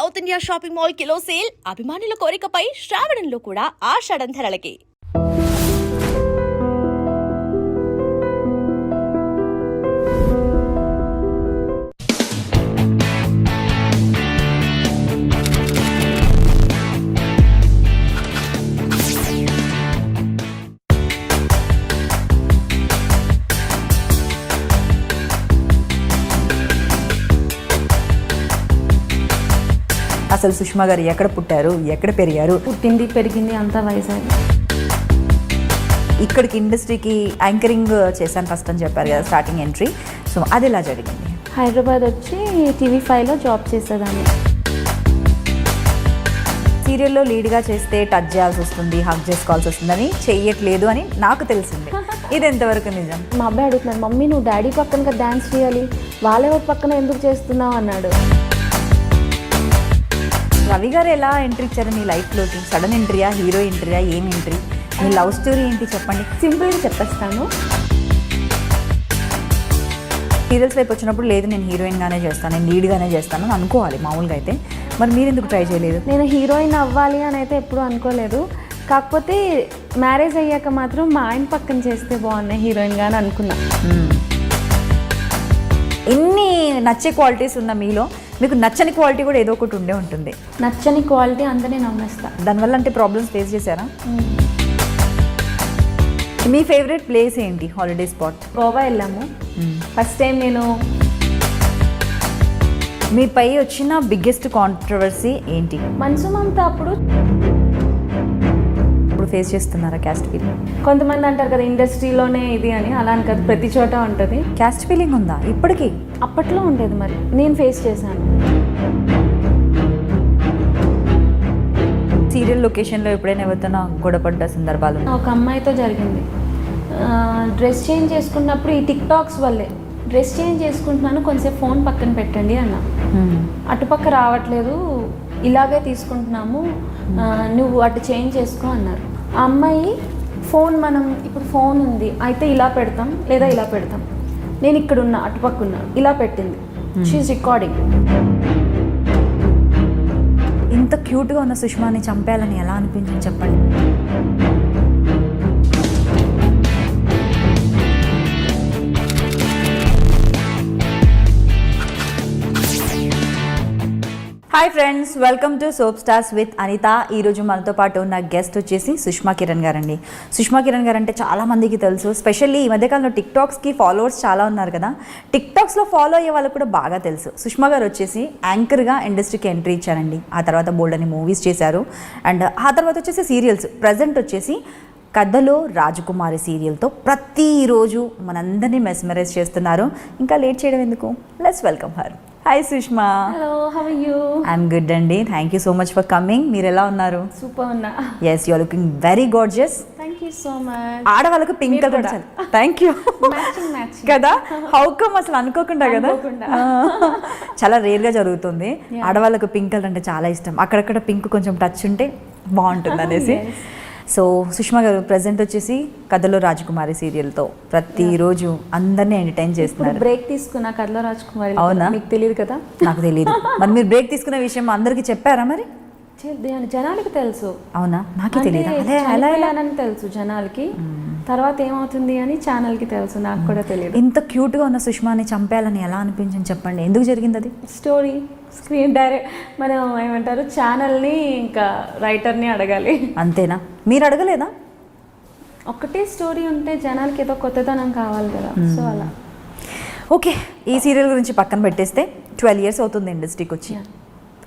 South India shopping mall kilo sale అభిమానుల కోరికపై శ్రావణంలో కూడా ఆషాఢం ధరలకి. అసలు సుష్మా గారు ఎక్కడ పుట్టారు, ఎక్కడ పెరిగారు? పుట్టింది పెరిగింది అంతా వైజాగ్. ఇక్కడికి ఇండస్ట్రీకి యాంకరింగ్ చేశాను ఫస్ట్ అని చెప్పారు కదా, స్టార్టింగ్ ఎంట్రీ. సో అది ఎలా జరిగింది? హైదరాబాద్ వచ్చి TV5లో జాబ్ చేసేదాన్ని. సీరియల్లో లీడ్గా చేస్తే టచ్ చేయాల్సి వస్తుంది, హగ్ చేసుకోవాల్సి వస్తుందని చెయ్యట్లేదు అని నాకు తెలిసింది. ఇది ఎంతవరకు నిజం? మా అబ్బాయి అడుగుతున్నాడు, మమ్మీ నువ్వు డాడీ పక్కన డ్యాన్స్ చేయాలి, వాళ్ళెవరి పక్కన ఎందుకు చేస్తున్నావు అన్నాడు. రవి గారు ఎలా ఎంట్రీ ఇచ్చారు నీ లైఫ్లోకి? సడన్ ఎంట్రీయా, హీరో ఎంట్రీయా, ఏం ఎంట్రీ? మీ లవ్ స్టోరీ ఏంటి చెప్పండి. సింపుల్గా చెప్పేస్తాను. సీరియల్స్ వైపు వచ్చినప్పుడు లేదు నేను హీరోయిన్గానే చేస్తాను, నేను లీడ్గానే చేస్తాను అని అనుకోవాలి మామూలుగా. అయితే మరి మీరు ఎందుకు ట్రై చేయలేదు? నేను హీరోయిన్ అవ్వాలి అని అయితే ఎప్పుడూ అనుకోలేదు. కాకపోతే మ్యారేజ్ అయ్యాక మాత్రం మా ఆయన పక్కన చేస్తే బాగున్నాయి హీరోయిన్గా అని అనుకున్నా. ఎన్ని నచ్చే క్వాలిటీస్ ఉన్న మీలో మీకు నచ్చని క్వాలిటీ కూడా ఏదో ఒకటి ఉండే ఉంటుంది. నచ్చని క్వాలిటీ అందరినీ నమ్మేస్తా. దానివల్ల అంటే ప్రాబ్లమ్స్ ఫేస్ చేశారా? మీ ఫేవరెట్ ప్లేస్ ఏంటి, హాలిడే స్పాట్? గోవా వెళ్ళాము ఫస్ట్ టైం నేను. మీపై వచ్చిన బిగ్గెస్ట్ కాంట్రవర్సీ ఏంటి? మనసు మమత అప్పుడు ఫేస్ చేస్తున్నారా క్యాస్ట్ ఫీలింగ్? కొంతమంది అంటారు కదా ఇండస్ట్రీలోనే ఇది అని, అలా అని కదా ప్రతి చోట ఉంటుంది. క్యాస్ట్ ఫీలింగ్ ఉందా ఇప్పటికీ? అప్పట్లో ఉండేది, మరి నేను ఫేస్ చేశాను. సీరియల్ లొకేషన్లో ఎప్పుడైనా ఎవరితోనా గొడవపడ్డ సందర్భాలు? ఒక అమ్మాయితో జరిగింది. డ్రెస్ చేంజ్ చేసుకున్నప్పుడు ఈ టిక్ టాక్స్ వల్లే డ్రెస్ చేంజ్ చేసుకుంటున్నాను, కొంచెంసేపు ఫోన్ పక్కన పెట్టండి అన్న. అటుపక్క రావట్లేదు, ఇలాగే తీసుకుంటున్నాము, నువ్వు అటు చేంజ్ చేసుకో అన్నారు. ఆ అమ్మాయి ఫోన్, మనం ఇప్పుడు ఫోన్ ఉంది అయితే ఇలా పెడతాం లేదా ఇలా పెడతాం, నేను ఇక్కడ ఉన్నా అటుపక్క ఉన్నా, ఇలా పెట్టింది. She is recording. ఇంత క్యూట్గా ఉన్న సుష్మాని చంపేయాలని ఎలా అనిపించింది చెప్పండి. Hi friends, welcome to soap stars with Anitha. ఈరోజు మనతో పాటు ఉన్న గెస్ట్ వచ్చేసి సుష్మా కిరణ్ గారండి. సుష్మా కిరణ్ గారు అంటే చాలామందికి తెలుసు, స్పెషల్లీ ఈ మధ్యకాలంలో టిక్టాక్స్కి ఫాలోవర్స్ చాలా ఉన్నారు కదా. టిక్టాక్స్లో ఫాలో అయ్యే వాళ్ళకు కూడా బాగా తెలుసు. సుష్మా గారు వచ్చేసి యాంకర్గా ఇండస్ట్రీకి ఎంట్రీ ఇచ్చారండి. ఆ తర్వాత బోల్డ్ అని మూవీస్ చేశారు. అండ్ ఆ తర్వాత వచ్చేసి సీరియల్స్. ప్రజెంట్ వచ్చేసి కథలో రాజకుమారి సీరియల్తో ప్రతిరోజు మనందరినీ మెస్మరైజ్ చేస్తున్నారు. ఇంకా లేట్ చేయడం ఎందుకు, let's welcome her. Hi Sushma. Hello, how are you? I'm good అండి, thank you so much for coming. మీరు ఎలా ఉన్నారు? సూపర్ ఉన్నా. Yes, you are looking very gorgeous. Thank you so much. ఆడవాళ్ళకు పింక్ కలర్ థ్యాంక్ యూ కదా. How come అసలు అనుకోకుండా కదా, చాలా రేర్గా జరుగుతుంది. ఆడవాళ్ళకు పింక్ కలర్ అంటే చాలా ఇష్టం, అక్కడక్కడ పింక్ కొంచెం టచ్ ఉంటే బాగుంటుంది అనేసి. సో సుష్మా గారు ప్రజెంట్ వచ్చేసి కథలో రాజకుమారి సీరియల్తో ప్రతిరోజు అందరినీ ఎంటర్టైన్ చేస్తున్నారు. బ్రేక్ తీసుకున్నా కథలో రాజకుమారి. అవునా? మీకు తెలియదు కదా. నాకు తెలియదు. మరి మీరు బ్రేక్ తీసుకునే విషయం అందరికీ చెప్పారా మరి? జనాలకి తెలుసు. అవునా? నాకే తెలియదు. అని తెలుసు జనాలకి, తర్వాత ఏమవుతుంది అని ఛానల్కి తెలుసు, నాకు కూడా తెలియదు. ఇంత క్యూట్గా ఉన్న సుష్మాని చంపేయాలని ఎలా అనిపించింది చెప్పండి, ఎందుకు జరిగింది అది? స్టోరీ స్క్రీన్ డైరెక్ట్ మనం ఏమంటారు, ఛానల్ని ఇంకా రైటర్ని అడగాలి. అంతేనా? మీరు అడగలేదా? ఒకటే స్టోరీ ఉంటే జనాలకి ఏదో కొత్తదనం కావాలి కదా, సో అలా. ఓకే, ఈ సీరియల్ గురించి పక్కన పెట్టేస్తే 12 years అవుతుంది ఇండస్ట్రీకి వచ్చి.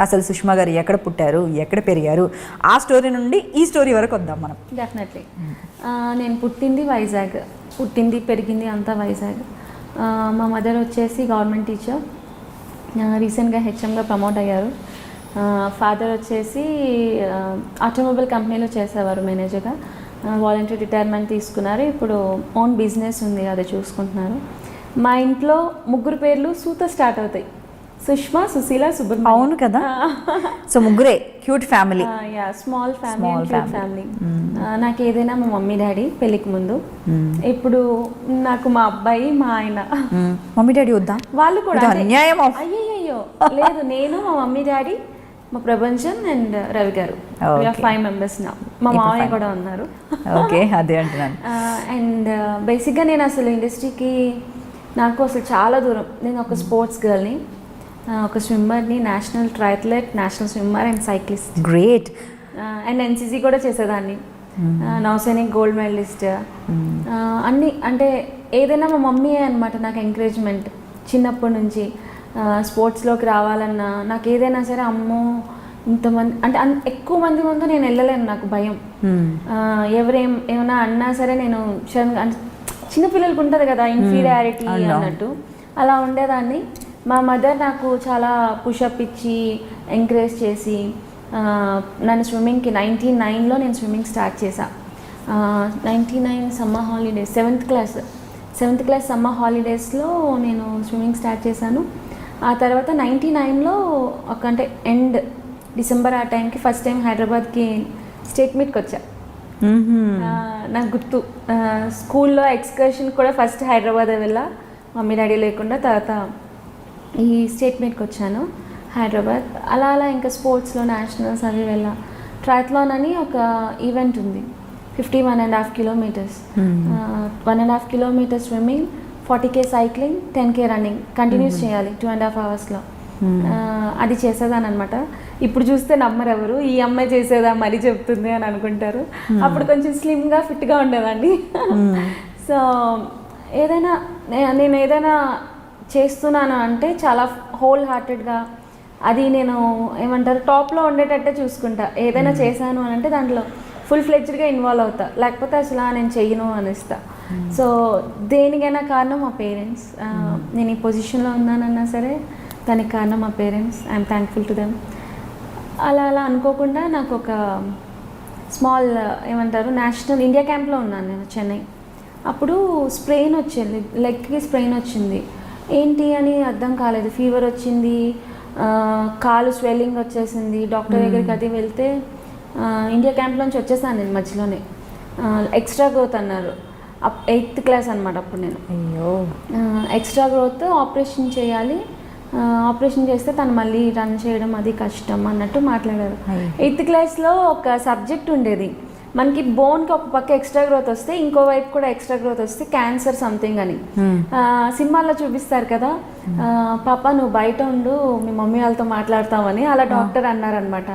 అసలు సుష్మా గారు ఎక్కడ పుట్టారు, ఎక్కడ పెరిగారు, ఆ స్టోరీ నుండి ఈ స్టోరీ వరకు వద్దాం మనం. డెఫినెట్లీ. నేను పుట్టింది వైజాగ్, పుట్టింది పెరిగింది అంతా వైజాగ్. మా మదర్ వచ్చేసి గవర్నమెంట్ టీచర్, రీసెంట్గా హెచ్ఎంగా ప్రమోట్ అయ్యారు. ఫాదర్ వచ్చేసి ఆటోమొబైల్ కంపెనీలో చేసేవారు మేనేజర్గా, వాలంటీర్ రిటైర్మెంట్ తీసుకున్నారు. ఇప్పుడు ఓన్ బిజినెస్ ఉంది, అది చూసుకుంటున్నారు. మా ఇంట్లో 3 పేర్లు సూతో స్టార్ట్ అవుతాయి, సుష్మా, సుశీల, సుబ్రహ్మణ్యం. అవును కదా. సో ముగ్గురే క్యూట్ ఫ్యామిలీ. Small family. నాకు ఏదైనా మా మమ్మీ డాడీ పెళ్ళికి ముందు, ఇప్పుడు నాకు మా అబ్బాయి, మా ఆయన. మమ్మీ డాడీ వద్దా? వాళ్ళు కూడా అన్యాయం. అయ్యో లేదు, నేను మా మమ్మీ డాడీ మా ప్రభంజన్ అండ్ రవి గారు. Okay. 5 members నా. మా ఇప్పుడు మామయ్య 5. కూడా ఉన్నారు. ఓకే, అదే అంటున్నాను. అండ్ బేసిక్గా నేను అసలు ఇండస్ట్రీకి నాకు అసలు చాలా దూరం. నేను ఒక స్పోర్ట్స్ గర్ల్ని, ఒక స్విమ్మర్ని, national triathlete, national swimmer and cyclist. Great. And NCC కూడా చేసేదాన్ని. Nausainik gold medalist. అన్నీ అంటే ఏదైనా మా మమ్మీయే అనమాట నాకు ఎంకరేజ్మెంట్ చిన్నప్పటి నుంచి. స్పోర్ట్స్లోకి రావాలన్నా నాకు ఏదైనా సరే అమ్మో ఇంతమంది అంటే ఎక్కువ మంది ముందు నేను వెళ్ళలేను, నాకు భయం. ఏమైనా అన్నా సరే నేను అంటే చిన్నపిల్లలకు ఉంటుంది కదా ఇన్ఫీరియారిటీ అన్నట్టు, అలా ఉండేదాన్ని. మా మదర్ నాకు చాలా పుషప్ ఇచ్చి ఎంకరేజ్ చేసి నన్ను స్విమ్మింగ్కి 99లో నేను స్విమ్మింగ్ స్టార్ట్ చేశాను. 99 summer holidays, 7th class summer హాలిడేస్లో నేను స్విమ్మింగ్ స్టార్ట్ చేశాను. ఆ తర్వాత 99లో అంటే ఎండ్ డిసెంబర్ ఆ టైంకి ఫస్ట్ టైం హైదరాబాద్కి స్టేట్ మీట్కి వచ్చా. నాకు గుర్తు, స్కూల్లో ఎక్స్కర్షన్ కూడా ఫస్ట్ హైదరాబాద్ వెళ్ళా మమ్మీ డాడీ లేకుండా. తర్వాత ఈ స్టేట్ మీట్కి వచ్చాను హైదరాబాద్. అలా ఇంకా స్పోర్ట్స్లో నేషనల్స్ అవి వెళ్ళా. ట్రయథ్లాన్ అని ఒక ఈవెంట్ ఉంది, 51.5 kilometers, 1.5 kilometers swimming, 40K cycling, 10K running continuous చేయాలి 2.5 hours. అది చేసేదాని అనమాట. ఇప్పుడు చూస్తే నమ్మరు ఎవరు, ఈ అమ్మాయి చేసేదా మరీ చెప్తుంది అని అనుకుంటారు. అప్పుడు కొంచెం స్లిమ్గా ఫిట్గా ఉండేదాన్ని. సో నేను ఏదైనా చేస్తున్నాను అంటే చాలా హోల్ హార్టెడ్గా, అది నేను ఏమంటారు టాప్లో ఉండేటట్టే చూసుకుంటా. ఏదైనా చేశాను అని అంటే దాంట్లో ఫుల్ ఫ్లెడ్జ్డ్గా ఇన్వాల్వ్ అవుతా, లేకపోతే అసలు నేను చెయ్యను అనిస్తా. సో దేనికైనా కారణం మా పేరెంట్స్. నేను ఈ పొజిషన్లో ఉన్నానన్నా సరే దానికి కారణం మా parents. I'm thankful to them. అలా అనుకోకుండా నాకు ఒక స్మాల్ ఏమంటారు నేషనల్ ఇండియా క్యాంప్లో ఉన్నాను నేను చెన్నై. అప్పుడు స్ప్రెయిన్ వచ్చింది, లెగ్కి స్ప్రెయిన్ వచ్చింది. ఏంటి అని అర్థం కాలేదు, ఫీవర్ వచ్చింది, కాలు స్వెల్లింగ్ వచ్చేసింది. డాక్టర్ దగ్గరికి అది వెళ్తే ఇండియా క్యాంప్లోంచి వచ్చేసాను నేను మధ్యలోనే. ఎక్స్ట్రా గ్రోత్ అన్నారు. 8th class అనమాట అప్పుడు నేను. ఎక్స్ట్రా గ్రోత్ ఆపరేషన్ చేయాలి, ఆపరేషన్ చేస్తే తను మళ్ళీ రన్ చేయడం అది కష్టం అన్నట్టు మాట్లాడారు. 8th classలో ఒక సబ్జెక్ట్ ఉండేది, మనకి బోన్కి ఒక పక్క ఎక్స్ట్రా గ్రోత్ వస్తే ఇంకో వైపు కూడా ఎక్స్ట్రా గ్రోత్ వస్తే క్యాన్సర్ సంథింగ్ అని సినిమాల్లో చూపిస్తారు కదా. పాప నువ్వు బయట ఉండు, మీ మమ్మీ వాళ్ళతో మాట్లాడతామని అలా డాక్టర్ అన్నారనమాట.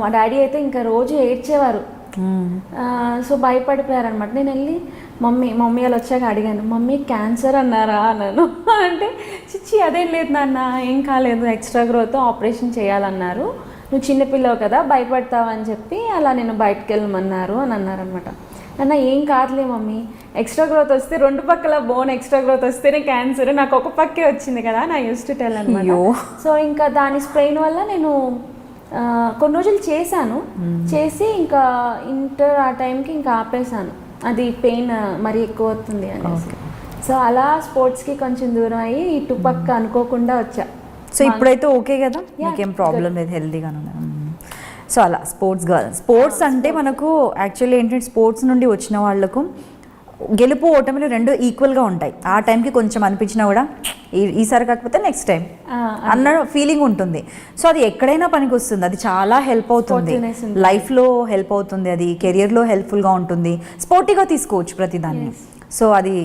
మా డాడీ అయితే ఇంకా రోజు ఏడ్చేవారు. సో భయపడిపోయారనమాట. నేను వెళ్ళి మమ్మీ వాళ్ళు వచ్చాక అడిగాను, మమ్మీ క్యాన్సర్ అన్నారా అన్నాను. అంటే చిచ్చి అదేం లేదు నాన్న, ఏం కాలేదు, ఎక్స్ట్రా గ్రోత్ ఆపరేషన్ చేయాలన్నారు, నువ్వు చిన్నపిల్లవు కదా భయపడతావని చెప్పి అలా నేను బయటకు వెళ్ళమన్నారు అని అన్నారనమాట. అన్న ఏం కాదులే మమ్మీ, ఎక్స్ట్రా గ్రోత్ వస్తే 2 పక్కల బోన్ ఎక్స్ట్రా గ్రోత్ వస్తేనే క్యాన్సర్, నాకు ఒక పక్కే వచ్చింది కదా నా యూస్ టు టెల్ అనమాట. సో ఇంకా దాని స్ప్రెయిన్ వల్ల నేను కొన్ని రోజులు చేసి ఇంకా ఇంటర్ ఆ టైంకి ఇంకా ఆపేసాను, అది పెయిన్ మరీ ఎక్కువ అవుతుంది అనేసి. సో అలా స్పోర్ట్స్కి కొంచెం దూరం అయ్యి ఇటు పక్క అనుకోకుండా వచ్చా. సో ఇప్పుడైతే ఓకే కదా, మీకేం ప్రాబ్లం లేదు, హెల్తీగానే ఉన్నాను. సో అలా స్పోర్ట్స్ అంటే మనకు యాక్చువల్లీ ఏంటంటే స్పోర్ట్స్ నుండి వచ్చిన వాళ్ళకు గెలుపు ఓటమిలు 2 ఈక్వల్గా ఉంటాయి. ఆ టైంకి కొంచెం అనిపించినా కూడా ఈసారి కాకపోతే నెక్స్ట్ టైం అన్న ఫీలింగ్ ఉంటుంది. సో అది ఎక్కడైనా పనికి వస్తుంది, అది చాలా హెల్ప్ అవుతుంది, లైఫ్లో హెల్ప్ అవుతుంది, అది కెరియర్లో హెల్ప్ఫుల్గా ఉంటుంది, స్పోర్టివ్గా తీసుకోవచ్చు ప్రతిదాన్ని. సో అది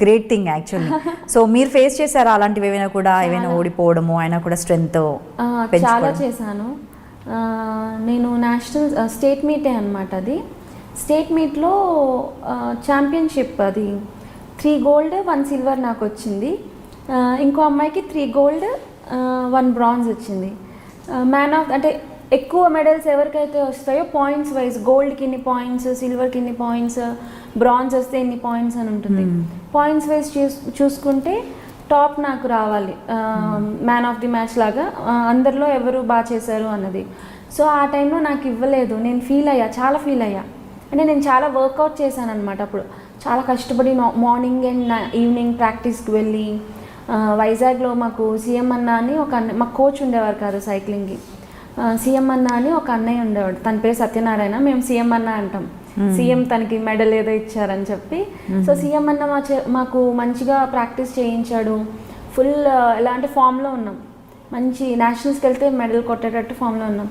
గ్రేట్ థింగ్ యాక్చువల్లీ. సో మీరు ఫేస్ చేశారా అలాంటివి ఏమైనా కూడా, ఏమైనా ఓడిపోవడము అయినా కూడా స్ట్రెంగ్త్ చాలా చేశాను నేను. నేషనల్ స్టేట్ మీటే అనమాట అది. స్టేట్ మీట్లో ఛాంపియన్షిప్, అది 3 gold 1 silver నాకు వచ్చింది. ఇంకో అమ్మాయికి 3 gold 1 bronze వచ్చింది. అంటే ఎక్కువ మెడల్స్ ఎవరికైతే వస్తాయో పాయింట్స్ వైజ్, గోల్డ్కి ఇన్ని పాయింట్స్, సిల్వర్కి ఇన్ని పాయింట్స్, బ్రాంజ్ వస్తే ఇన్ని పాయింట్స్ అని ఉంటుంది. పాయింట్స్ వైజ్ చూసుకుంటే టాప్ నాకు రావాలి, మ్యాన్ ఆఫ్ ది మ్యాచ్ లాగా, అందరిలో ఎవరు బాగా చేశారు అన్నది. సో ఆ టైంలో నాకు ఇవ్వలేదు, నేను చాలా ఫీల్ అయ్యా. అంటే నేను చాలా వర్కౌట్ చేశాను అనమాట. అప్పుడు చాలా కష్టపడి మార్నింగ్ అండ్ ఈవినింగ్ ప్రాక్టీస్కి వెళ్ళి, వైజాగ్లో మాకు సీఎం అన్న అని ఒక మాకు కోచ్ ఉండేవారు కాదు సైక్లింగ్కి. సీఎం అన్న అని ఒక అన్నయ్య ఉండేవాడు, తన పేరు సత్యనారాయణ, మేము సీఎం అన్న అంటాం. సీఎం తనకి మెడల్ ఏదో ఇచ్చారని చెప్పి. సో సీఎం అన్న మాకు మంచిగా ప్రాక్టీస్ చేయించాడు, ఫుల్ ఎలాంటి ఫామ్లో ఉన్నాం. మంచి నేషనల్స్కి వెళ్తే మెడల్ కొట్టేటట్టు ఫామ్లో ఉన్నాం.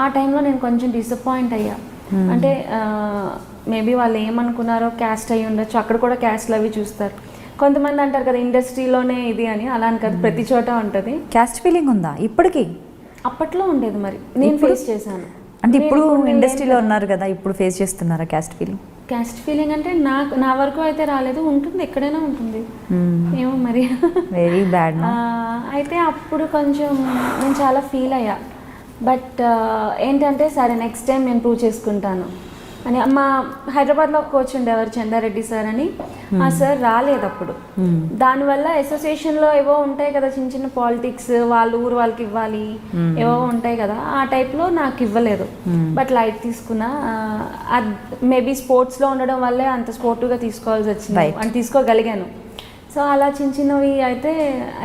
ఆ టైంలో నేను కొంచెం డిసప్పాయింట్ అయ్యా. అంటే మేబీ వాళ్ళు ఏమనుకున్నారో క్యాస్ట్ అయ్యి ఉండొచ్చు, అక్కడ కూడా క్యాస్ట్లు అవి చూస్తారు. కొంతమంది అంటారు కదా ఇండస్ట్రీలోనే ఇది అని, అలా అని కాదు, ప్రతి చోట ఉంటుంది. క్యాస్ట్ ఫీలింగ్ ఉందా ఇప్పటికీ? అప్పట్లో ఉండేది, మరి నేను ఫేస్ చేశాను. అంటే ఇప్పుడు ఇండస్ట్రీలో ఉన్నారు కదా, ఇప్పుడు ఫేస్ చేస్తున్నారా క్యాస్ట్ ఫీలింగ్? క్యాస్ట్ ఫీలింగ్ అంటే నా వరకు అయితే రాలేదు, ఉంటుంది ఎక్కడైనా ఉంటుంది, ఏమో మరి. Very bad. అయితే అప్పుడు కొంచెం నేను చాలా ఫీల్ అయ్యా. బట్ ఏంటంటే సరే నెక్స్ట్ టైం నేను ప్రూవ్ చేసుకుంటాను అని. మా హైదరాబాద్లో ఒక కోచ్ ఉండేవారు చందారెడ్డి సార్ అని, ఆ సార్ రాలేదు అప్పుడు. దానివల్ల అసోసియేషన్లో ఏవో ఉంటాయి కదా చిన్న చిన్న పాలిటిక్స్, వాళ్ళు ఊరు వాళ్ళకి ఇవ్వాలి ఏవో ఉంటాయి కదా, ఆ టైప్లో నాకు ఇవ్వలేదు. బట్ లైట్ తీసుకున్నా. మేబీ స్పోర్ట్స్లో ఉండడం వల్లే అంత స్పోర్టివ్గా తీసుకోవాల్సి వచ్చింది అని తీసుకోగలిగాను. సో అలా చిన్న చిన్నవి అయితే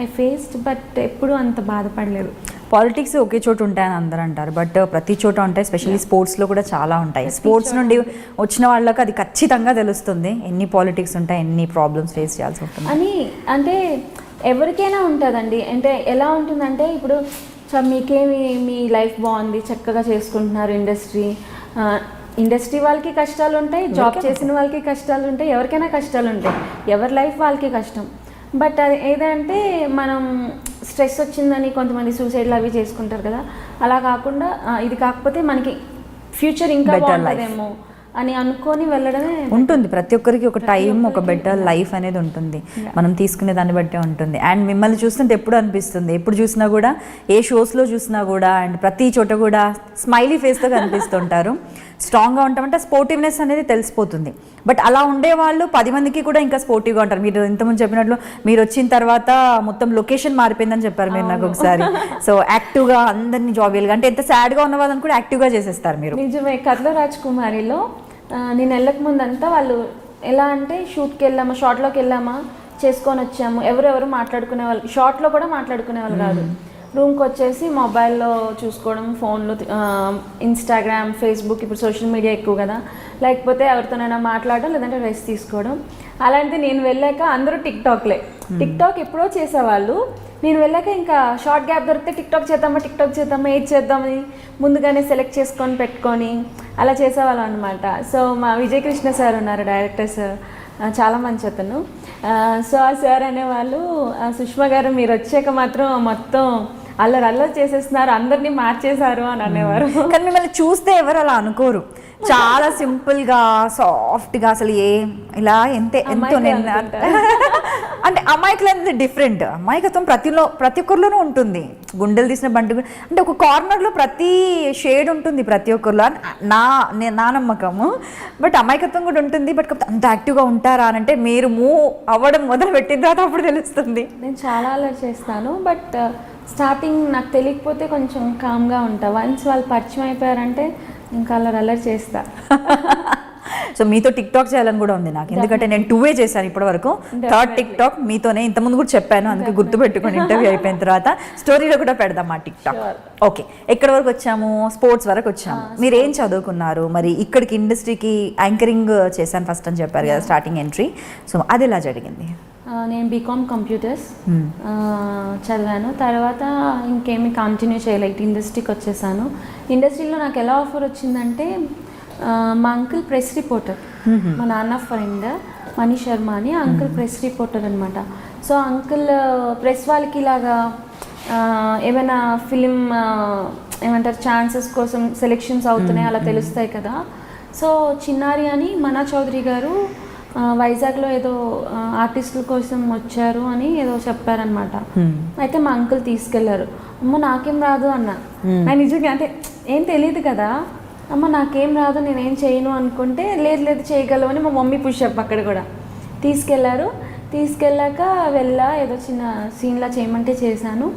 ఐ ఫేస్డ్, బట్ ఎప్పుడు అంత బాధపడలేదు. పాలిటిక్స్ ఒకే చోట ఉంటాయని అందరూ అంటారు, బట్ ప్రతి చోట ఉంటాయి. స్పెషల్లీ స్పోర్ట్స్లో కూడా చాలా ఉంటాయి. స్పోర్ట్స్ నుండి వచ్చిన వాళ్ళకి అది ఖచ్చితంగా తెలుస్తుంది ఎన్ని పాలిటిక్స్ ఉంటాయి, ఎన్ని ప్రాబ్లమ్స్ ఫేస్ చేయాల్సి ఉంటుంది అని. అంటే ఎవరికైనా ఉంటుందండి. అంటే ఎలా ఉంటుందంటే ఇప్పుడు మీకేమి మీ లైఫ్ బాగుంది, చక్కగా చేసుకుంటున్నారు, ఇండస్ట్రీ వాళ్ళకి కష్టాలు ఉంటాయి, జాబ్ చేసిన వాళ్ళకి కష్టాలు ఉంటాయి, ఎవరికైనా కష్టాలు ఉంటాయి, ఎవరి లైఫ్ వాళ్ళకి కష్టం. బట్ అది ఏదంటే మనం స్ట్రెస్ వచ్చిందని కొంతమంది సూసైడ్లు అవి చేసుకుంటారు కదా, అలా కాకుండా ఇది కాకపోతే మనకి ఫ్యూచర్ ఇంకా బాగుంటుందేమో అని అనుకొని వెళ్ళడమే ఉంటుంది. ప్రతి ఒక్కరికి ఒక టైం, ఒక బెటర్ లైఫ్ అనేది ఉంటుంది, మనం తీసుకునే దాన్ని బట్టే ఉంటుంది. అండ్ మిమ్మల్ని చూస్తుంటే ఎప్పుడు అనిపిస్తుంది, ఎప్పుడు చూసినా కూడా, ఏ షోస్లో చూసినా కూడా, అండ్ ప్రతి చోట కూడా స్మైలీ ఫేస్తో కనిపిస్తుంటారు. స్ట్రాంగ్గా ఉంటామంటే స్పోర్టివ్నెస్ అనేది తెలిసిపోతుంది. బట్ అలా ఉండేవాళ్ళు 10 మందికి కూడా ఇంకా స్పోర్టివ్గా ఉంటారు. మీరు ఇంతకుముందు చెప్పినట్లు మీరు వచ్చిన తర్వాత మొత్తం లొకేషన్ మారిపోయిందని చెప్పారు మీరు నాకు ఒకసారి. సో యాక్టివ్గా అందరినీ జాబియల్గా, అంటే ఎంత సాడ్గా ఉన్న వాళ్ళని కూడా యాక్టివ్గా చేసేస్తారు మీరు. నిజమే. కథలో రాజ్ కుమారిలో నేను వెళ్ళక ముందంతా వాళ్ళు ఎలా అంటే షూట్కి వెళ్ళామా, షార్ట్లోకి వెళ్ళామా, చేసుకొని వచ్చాము, ఎవరెవరు మాట్లాడుకునే వాళ్ళు, షార్ట్లో కూడా మాట్లాడుకునే వాళ్ళు కాదు. రూమ్కి వచ్చేసి మొబైల్లో చూసుకోవడం, ఫోన్లో ఇన్స్టాగ్రామ్, ఫేస్బుక్, ఇప్పుడు సోషల్ మీడియా ఎక్కువ కదా, లేకపోతే ఎవరితోనైనా మాట్లాడడం, లేదంటే రెస్ట్ తీసుకోవడం. అలాంటి నేను వెళ్ళాక అందరూ టిక్టాక్ ఎప్పుడో చేసేవాళ్ళు. నేను వెళ్ళాక ఇంకా షార్ట్ గ్యాప్ దొరికితే టిక్టాక్ చేద్దామా ఏది చేద్దామని ముందుగానే సెలెక్ట్ చేసుకొని పెట్టుకొని అలా చేసేవాళ్ళం అనమాట. సో మా విజయకృష్ణ సార్ ఉన్నారు, డైరెక్టర్ సార్, చాలా మంచి అతను. సో ఆ సార్ అనేవాళ్ళు, సుష్మా గారు మీరు వచ్చాక మాత్రం మొత్తం అల్లరి చేసేస్తున్నారు, అందరినీ మార్చేశారు అని అనేవారు. కానీ మిమ్మల్ని చూస్తే ఎవరు అలా అనుకోరు, చాలా సింపుల్గా సాఫ్ట్గా, అసలు ఇలా ఎంతో అంటే అమాయకులు అనేది డిఫరెంట్. అమాయకత్వం ప్రతి ఒక్కరిలోనూ ఉంటుంది. గుండెలు తీసిన బండి అంటే ఒక కార్నర్లో ప్రతి షేడ్ ఉంటుంది ప్రతి ఒక్కరిలో, నా నమ్మకము. బట్ అమాయకత్వం కూడా ఉంటుంది. బట్ అంత యాక్టివ్గా ఉంటారా అని అంటే మీరు మూవ్ అవ్వడం మొదలు పెట్టిన తర్వాత అప్పుడు తెలుస్తుంది. నేను చాలా అలర్ట్ చేస్తాను, బట్ స్టార్టింగ్ నాకు తెలియకపోతే కొంచెం కామ్గా ఉంటా. వన్స్ వాళ్ళు పరిచయం అయిపోయారంటే ఇంకా అల్లరి చేస్తా. సో మీతో టిక్టాక్ చేయాలని కూడా ఉంది నాకు, ఎందుకంటే నేను 2 చేశాను ఇప్పటి వరకు. 3rd టిక్టాక్ మీతోనే, ఇంతకుముందు కూడా చెప్పాను, అందుకే గుర్తుపెట్టుకుని ఇంటర్వ్యూ అయిపోయిన తర్వాత స్టోరీలో కూడా పెడదాం ఆ టిక్టాక్. ఓకే, ఎక్కడి వరకు వచ్చాము? స్పోర్ట్స్ వరకు వచ్చాము. మీరు ఏం చదువుకున్నారు? మరి ఇక్కడికి ఇండస్ట్రీకి యాంకరింగ్ చేశాను ఫస్ట్ అని చెప్పారు కదా, స్టార్టింగ్ ఎంట్రీ. సో అది ఎలా జరిగింది? నేను బీకామ్ కంప్యూటర్స్ చదివాను. తర్వాత ఇంకేమి కంటిన్యూ చేయలేదు, ఇండస్ట్రీకి వచ్చేసాను. ఇండస్ట్రీలో నాకు ఎలా ఆఫర్ వచ్చిందంటే, మా అంకుల్ ప్రెస్ రిపోర్టర్, మా నాన్న ఫ్రెండ్ మనీ శర్మ అని, అంకుల్ ప్రెస్ రిపోర్టర్ అనమాట. సో అంకుల్ ప్రెస్ వాళ్ళకి ఇలాగా ఏమైనా ఫిలిం ఏమంటారు ఛాన్సెస్ కోసం సెలెక్షన్స్ అవుతున్నాయి అలా తెలుస్తాయి కదా. సో చిన్నారి అని మనా చౌదరి గారు వైజాగ్లో ఏదో ఆర్టిస్టుల కోసం వచ్చారు అని ఏదో చెప్పారనమాట. అయితే మా అంకుల్ తీసుకెళ్లారు. అమ్మ నాకేం రాదు అన్న. నాకు నిజంగా అంటే ఏం తెలియదు కదా, అమ్మ నాకేం రాదు నేనేం చేయను అనుకుంటే, లేదు చేయగలవు అని మా మమ్మీ పుషప్ అక్కడ కూడా తీసుకెళ్లారు. తీసుకెళ్ళాక ఏదో చిన్న సీన్లా చేయమంటే చేశాను.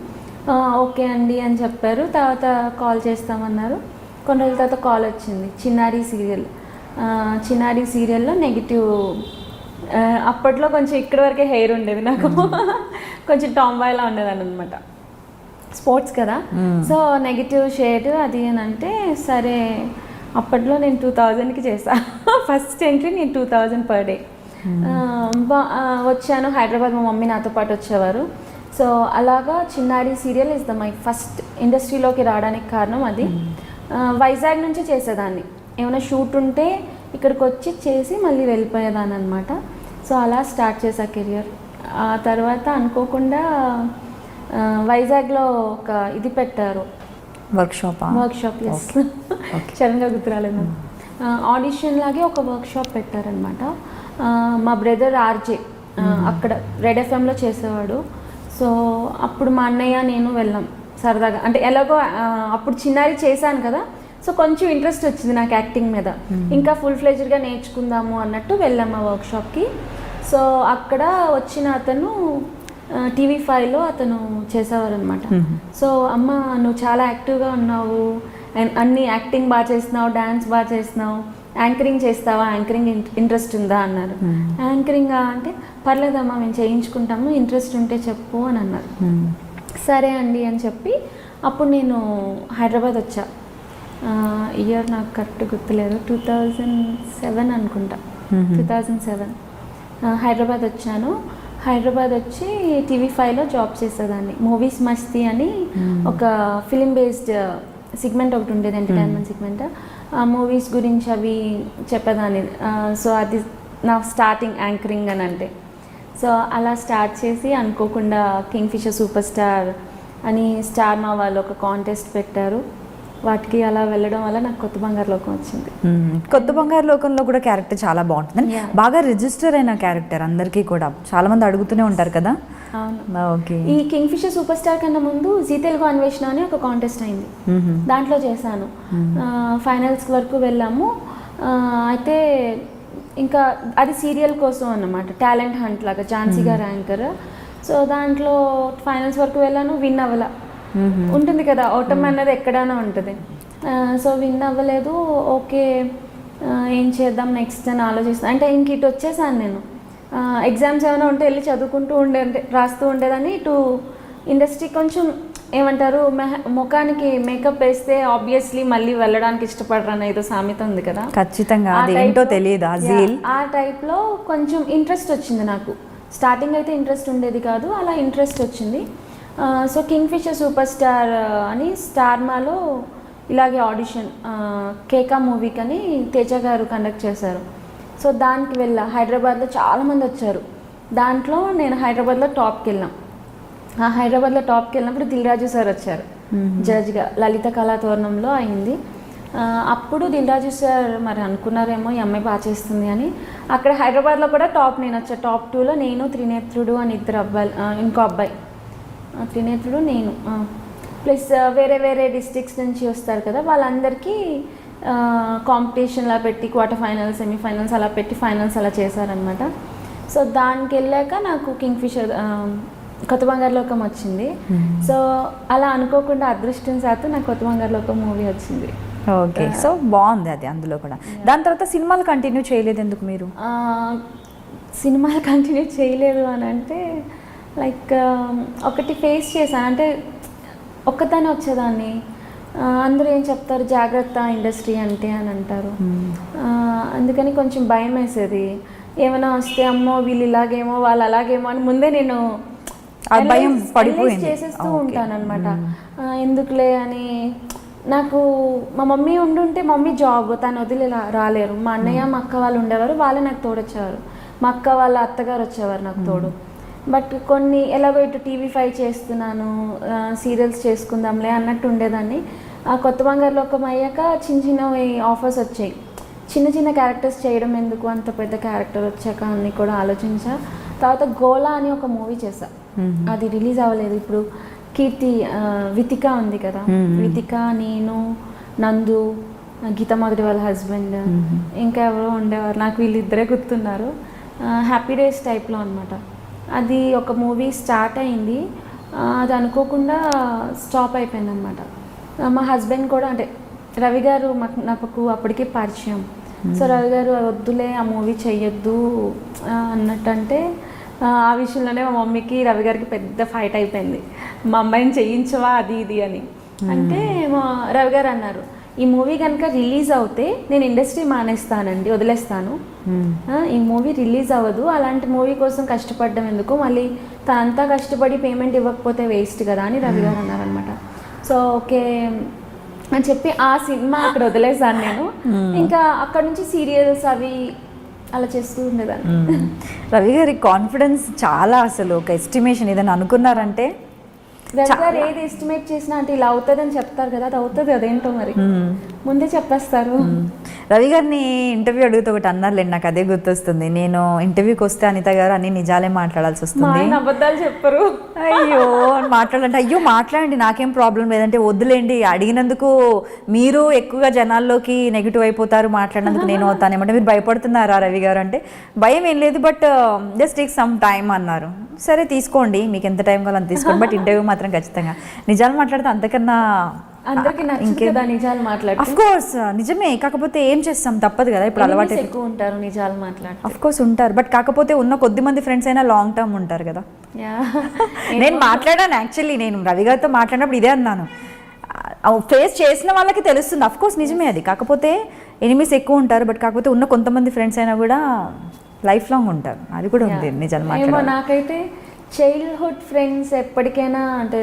ఓకే అండి అని చెప్పారు. తర్వాత కాల్ చేస్తామన్నారు. కొన్ని రోజుల తర్వాత కాల్ వచ్చింది, చిన్నారి సీరియల్లో నెగిటివ్. అప్పట్లో కొంచెం ఇక్కడి వరకే హెయిర్ ఉండేది నాకు, కొంచెం టాంబాయ్లా ఉండేదాన్ని అనమాట, స్పోర్ట్స్ కదా. సో నెగిటివ్ షేడ్ అది అని అంటే, సరే అప్పట్లో నేను 2000కి చేశాను ఫస్ట్ ఎంట్రీ. నేను 2000 పర్ డే వచ్చాను హైదరాబాద్. మా మమ్మీ నాతో పాటు వచ్చేవారు. సో అలాగా చిన్నారి serial is the my first ఇండస్ట్రీలోకి రావడానికి కారణం అది. వైజాగ్ నుంచి చేసేదాన్ని, ఏమైనా షూట్ ఉంటే ఇక్కడికి వచ్చి చేసి మళ్ళీ వెళ్ళిపోయేదాన్ని అనమాట. సో అలా స్టార్ట్ చేసా కెరియర్. ఆ తర్వాత అనుకోకుండా వైజాగ్లో ఒక ఇది పెట్టారు, వర్క్షాప్. సడన్గా గుర్తురాలేదు. ఆడిషన్ లాగే ఒక వర్క్షాప్ పెట్టారనమాట. మా బ్రదర్ ఆర్జే అక్కడ రెడ్ ఎఫ్ఎంలో చేసేవాడు. సో అప్పుడు మా అన్నయ్య నేను వెళ్ళాం సరదాగా, అంటే ఎలాగో అప్పుడు చిన్నారి చేశాను కదా, సో కొంచెం ఇంట్రెస్ట్ వచ్చింది నాకు యాక్టింగ్ మీద, ఇంకా ఫుల్ ఫ్లెజ్డ్గా నేర్చుకుందాము అన్నట్టు వెళ్ళాము ఆ వర్క్షాప్కి. సో అక్కడ వచ్చిన అతను TV5లో అతను చేసేవారు అనమాట. సో అమ్మ నువ్వు చాలా యాక్టివ్గా ఉన్నావు, అండ్ అన్ని యాక్టింగ్ బాగా చేస్తున్నావు, డ్యాన్స్ బాగా చేస్తున్నావు, యాంకరింగ్ చేస్తావా, యాంకరింగ్ ఇంట్రెస్ట్ ఉందా అన్నారు. యాంకరింగ్ అంటే పర్లేదమ్మా మేము చేయించుకుంటాము, ఇంట్రెస్ట్ ఉంటే చెప్పు అని అన్నారు. సరే అండి అని చెప్పి అప్పుడు నేను హైదరాబాద్ వచ్చా. ఇయర్ నాకు కరెక్ట్ గుర్తులేదు, 2007 అనుకుంటా, 2007 హైదరాబాద్ వచ్చాను. హైదరాబాద్ వచ్చి TV5లో జాబ్ చేసేదాన్ని. మూవీస్ మస్తీ అని ఒక ఫిలిం బేస్డ్ సెగ్మెంట్ ఒకటి ఉండేది, ఎంటర్టైన్మెంట్ సెగ్మెంట్. ఆ మూవీస్ గురించి అవి చెప్పేదాన్ని. సో అది నా స్టార్టింగ్ యాంకరింగ్ అని అంటే. సో అలా స్టార్ట్ చేసి అనుకోకుండా కింగ్ఫిషర్ సూపర్ స్టార్ అని స్టార్ మా వాళ్ళు ఒక కాంటెస్ట్ పెట్టారు. వాటికి అలా వెళ్ళడం వల్ల నాకు కొత్త బంగారు లోకం వచ్చింది. కొత్త బంగారు లోకంలో కూడా క్యారెక్టర్ చాలా బాగుంటుంది, బాగా రిజిస్టర్ అయిన క్యారెక్టర్, అందరికీ కూడా చాలా మంది అడుగుతూనే ఉంటారు కదా. అవును. ఓకే. ఈ కింగ్ఫిషర్ సూపర్ స్టార్ కన్నా ముందు జీ తెలుగు అన్వేషణ అని ఒక కాంటెస్ట్ అయింది, దాంట్లో చేశాను. ఫైనల్స్ వరకు వెళ్ళాము. అయితే ఇంకా అది సీరియల్ కోసం అన్నమాట, టాలెంట్ హంట్ లాగా, ఝాన్సీ గారు యాంకర్. సో దాంట్లో ఫైనల్స్ వరకు వెళ్ళాను, విన్ అవ్వాల ఉంటుంది కదా, ఓటమి అన్నది ఎక్కడైనా ఉంటుంది. సో విన్ అవ్వలేదు. ఓకే ఏం చేద్దాం నెక్స్ట్ అని ఆలోచిస్తాను. అంటే ఇంక ఇటు వచ్చేసాను నేను. ఎగ్జామ్స్ ఏమైనా ఉంటే వెళ్ళి చదువుకుంటూ రాస్తూ ఉండేదాన్ని. ఇటు ఇండస్ట్రీ కొంచెం ఏమంటారు, ముఖానికి మేకప్ వేస్తే ఆబ్వియస్లీ మళ్ళీ వెళ్ళడానికి ఇష్టపడరని ఏదో సామెత ఉంది కదా, ఖచ్చితంగా ఏంటో తెలియదు. ఆ టైప్లో కొంచెం ఇంట్రెస్ట్ వచ్చింది నాకు. స్టార్టింగ్ అయితే ఇంట్రెస్ట్ ఉండేది కాదు, అలా ఇంట్రెస్ట్ వచ్చింది. సో కింగ్ఫిషర్ సూపర్ స్టార్ అని స్టార్మాలో ఇలాగే ఆడిషన్ కేకా మూవీకి అని తేజ గారు కండక్ట్ చేశారు. సో దానికి వెళ్ళా. హైదరాబాద్లో చాలామంది వచ్చారు. దాంట్లో నేను హైదరాబాద్లో టాప్కి వెళ్ళాం. హైదరాబాద్లో టాప్కి వెళ్ళినప్పుడు దిల్ రాజు సార్ వచ్చారు జడ్జ్గా, లలిత కళాతోరణంలో అయింది. అప్పుడు దిల్ రాజు సార్ మరి అనుకున్నారేమో ఈ అమ్మాయి బాగా చేస్తుంది అని. అక్కడ హైదరాబాద్లో కూడా టాప్ నేను వచ్చా. టాప్ 2లో నేను, త్రినేత్రుడు అని ఇద్దరు అబ్బాయిలు, ఇంకో అబ్బాయి, త్రినేత్రుడు నేను, ప్లస్ వేరే వేరే డిస్ట్రిక్ట్స్ నుంచి వస్తారు కదా, వాళ్ళందరికీ కాంపిటీషన్లా పెట్టి క్వార్టర్ ఫైనల్స్, సెమీఫైనల్స్ అలా పెట్టి ఫైనల్స్ అలా చేశారనమాట. సో దానికి వెళ్ళాక నాకు కింగ్ఫిషర్ కొత్త బంగారు లోకం వచ్చింది. సో అలా అనుకోకుండా అదృష్టం శాతం నాకు కొత్త బంగారు లోకం మూవీ వచ్చింది. ఓకే. సో బాగుంది అది, అందులో కూడా. దాని తర్వాత సినిమాలు కంటిన్యూ చేయలేదు ఎందుకు మీరు? సినిమాలు కంటిన్యూ చేయలేదు అని అంటే లైక్ ఒకటి ఫేస్ చేశాను, అంటే ఒక్కదాన్ని వచ్చేదాన్ని. అందరూ ఏం చెప్తారు, జాగ్రత్త ఇండస్ట్రీ అంటే అని అంటారు. అందుకని కొంచెం భయం వేసేది. ఏమైనా వస్తే అమ్మో వీళ్ళు ఇలాగేమో వాళ్ళు అలాగేమో అని ముందే నేను భయం పడిపోయింది చేసేస్తూ ఉంటాను అనమాట. ఎందుకులే అని. నాకు మా మమ్మీ ఉండుంటే, మమ్మీ జాబ్ తను వదిలి రాలేరు. మా అన్నయ్య మా అక్క వాళ్ళు ఉండేవారు, వాళ్ళే నాకు తోడొచ్చేవారు. మా అక్క వాళ్ళ అత్తగారు వచ్చేవారు నాకు తోడు. బట్ కొన్ని ఎలాగో ఇటు TV5 చేస్తున్నాను, సీరియల్స్ చేసుకుందాంలే అన్నట్టు ఉండేదాన్ని. ఆ కొత్త బంగారు లోకం అయ్యాక చిన్న చిన్నవి ఆఫర్స్ వచ్చాయి. చిన్న చిన్న క్యారెక్టర్స్ చేయడం ఎందుకు, అంత పెద్ద క్యారెక్టర్ వచ్చాక అన్నీ కూడా ఆలోచించా. తర్వాత గోలా అని ఒక మూవీ చేశా, అది రిలీజ్ అవ్వలేదు. ఇప్పుడు కీర్తి వితిక ఉంది కదా, వితిక, నేను, నందు, గీతా మాధురి వాళ్ళ హస్బెండ్, ఇంకా ఎవరో ఉండేవారు, నాకు వీళ్ళిద్దరే గుర్తున్నారు. హ్యాపీ డేస్ టైప్లో అనమాట. అది ఒక మూవీ స్టార్ట్ అయింది, అది అనుకోకుండా స్టాప్ అయిపోయింది అనమాట. మా హస్బెండ్ కూడా, అంటే రవి గారు నాకు అప్పటికే పరిచయం. సో రవి గారు వద్దులే ఆ మూవీ చెయ్యొద్దు అన్నట్టు అంటే, ఆ విషయంలోనే మా మమ్మీకి రవి గారికి పెద్ద ఫైట్ అయిపోయింది. మా అమ్మాయిని చేయించవా అది ఇది అని అంటే, మా రవి గారు అన్నారు ఈ మూవీ కనుక రిలీజ్ అవుతే నేను ఇండస్ట్రీ మానేస్తానండి, వదిలేస్తాను. ఈ మూవీ రిలీజ్ అవ్వదు, అలాంటి మూవీ కోసం కష్టపడడం ఎందుకు, మళ్ళీ తనంతా కష్టపడి పేమెంట్ ఇవ్వకపోతే వేస్ట్ కదా అని రవి గారు అన్నారనమాట. సో ఓకే అని చెప్పి ఆ సినిమా అక్కడ వదిలేసాను నేను. ఇంకా అక్కడ నుంచి సీరియల్స్ అవి అలా చేస్తూ ఉండేదాన్ని. రవి గారి కాన్ఫిడెన్స్ చాలా, అసలు ఒక ఎస్టిమేషన్ ఏదైనా అనుకున్నారంటే రవి గారు ఏది ఎస్టిమేట్ చేసినా అంటే ఇలా అవుతుంది అని చెప్తారు కదా, అది అవుతుంది, అదేంటో మరి ముందే చెప్పేస్తారు. రవి గారిని ఇంటర్వ్యూ అడిగితే ఒకటి అన్నారులేండి, నాకు అదే గుర్తొస్తుంది. నేను ఇంటర్వ్యూకి వస్తే అనిత గారు అన్ని నిజాలే మాట్లాడాల్సి వస్తుంది, అబద్ధాలు చెప్పరు. అయ్యో మాట్లాడాలంటే అయ్యో మాట్లాడండి నాకేం ప్రాబ్లం లేదంటే వద్దులేండి, అడిగినందుకు మీరు ఎక్కువగా జనాల్లోకి నెగిటివ్ అయిపోతారు, మాట్లాడినందుకు నేను అవుతానేమంటే మీరు భయపడుతున్నారా రవి గారు అంటే భయం ఏం లేదు, but just take some time అన్నారు. సరే తీసుకోండి, మీకు ఎంత టైం కావాలో అంత తీసుకోండి, బట్ ఇంటర్వ్యూ మాత్రం ఖచ్చితంగా నిజాలు మాట్లాడితే అంతకన్నా అందరికి నచ్చింది నిజాలు మాట్లాడు. అఫ్ కోర్స్ నిజమే, కాకపోతే ఏం చేస్తాం తప్పదు కదా, ఇప్పుడు అలవాటు ఎక్కువ ఉంటారు నిజాలు మాట్లాడు. అఫ్ కోర్స్ ఉంటారు, బట్ కాకపోతే ఉన్న కొద్ది మంది ఫ్రెండ్స్ అయినా లాంగ్ టర్మ్ ఉంటారు కదా. నేను మాట్లాడాను యాక్చువల్లీ, నేను రవి గారితో మాట్లాడినప్పుడు ఇదే అన్నాను, ఫేస్ చేసిన వాళ్ళకి తెలుస్తుంది. అఫ్ కోర్స్ నిజమే అది, కాకపోతే ఎనిమిస్ ఎక్కువ ఉంటారు, బట్ కాకపోతే ఉన్న కొంతమంది ఫ్రెండ్స్ అయినా కూడా లైఫ్ లాంగ్ ఉంటారు, అది కూడా ఉంది నిజాలు మాట్లాడాలి. నాకైతే చైల్డ్హుడ్ ఫ్రెండ్స్ ఎప్పటికైనా అంటే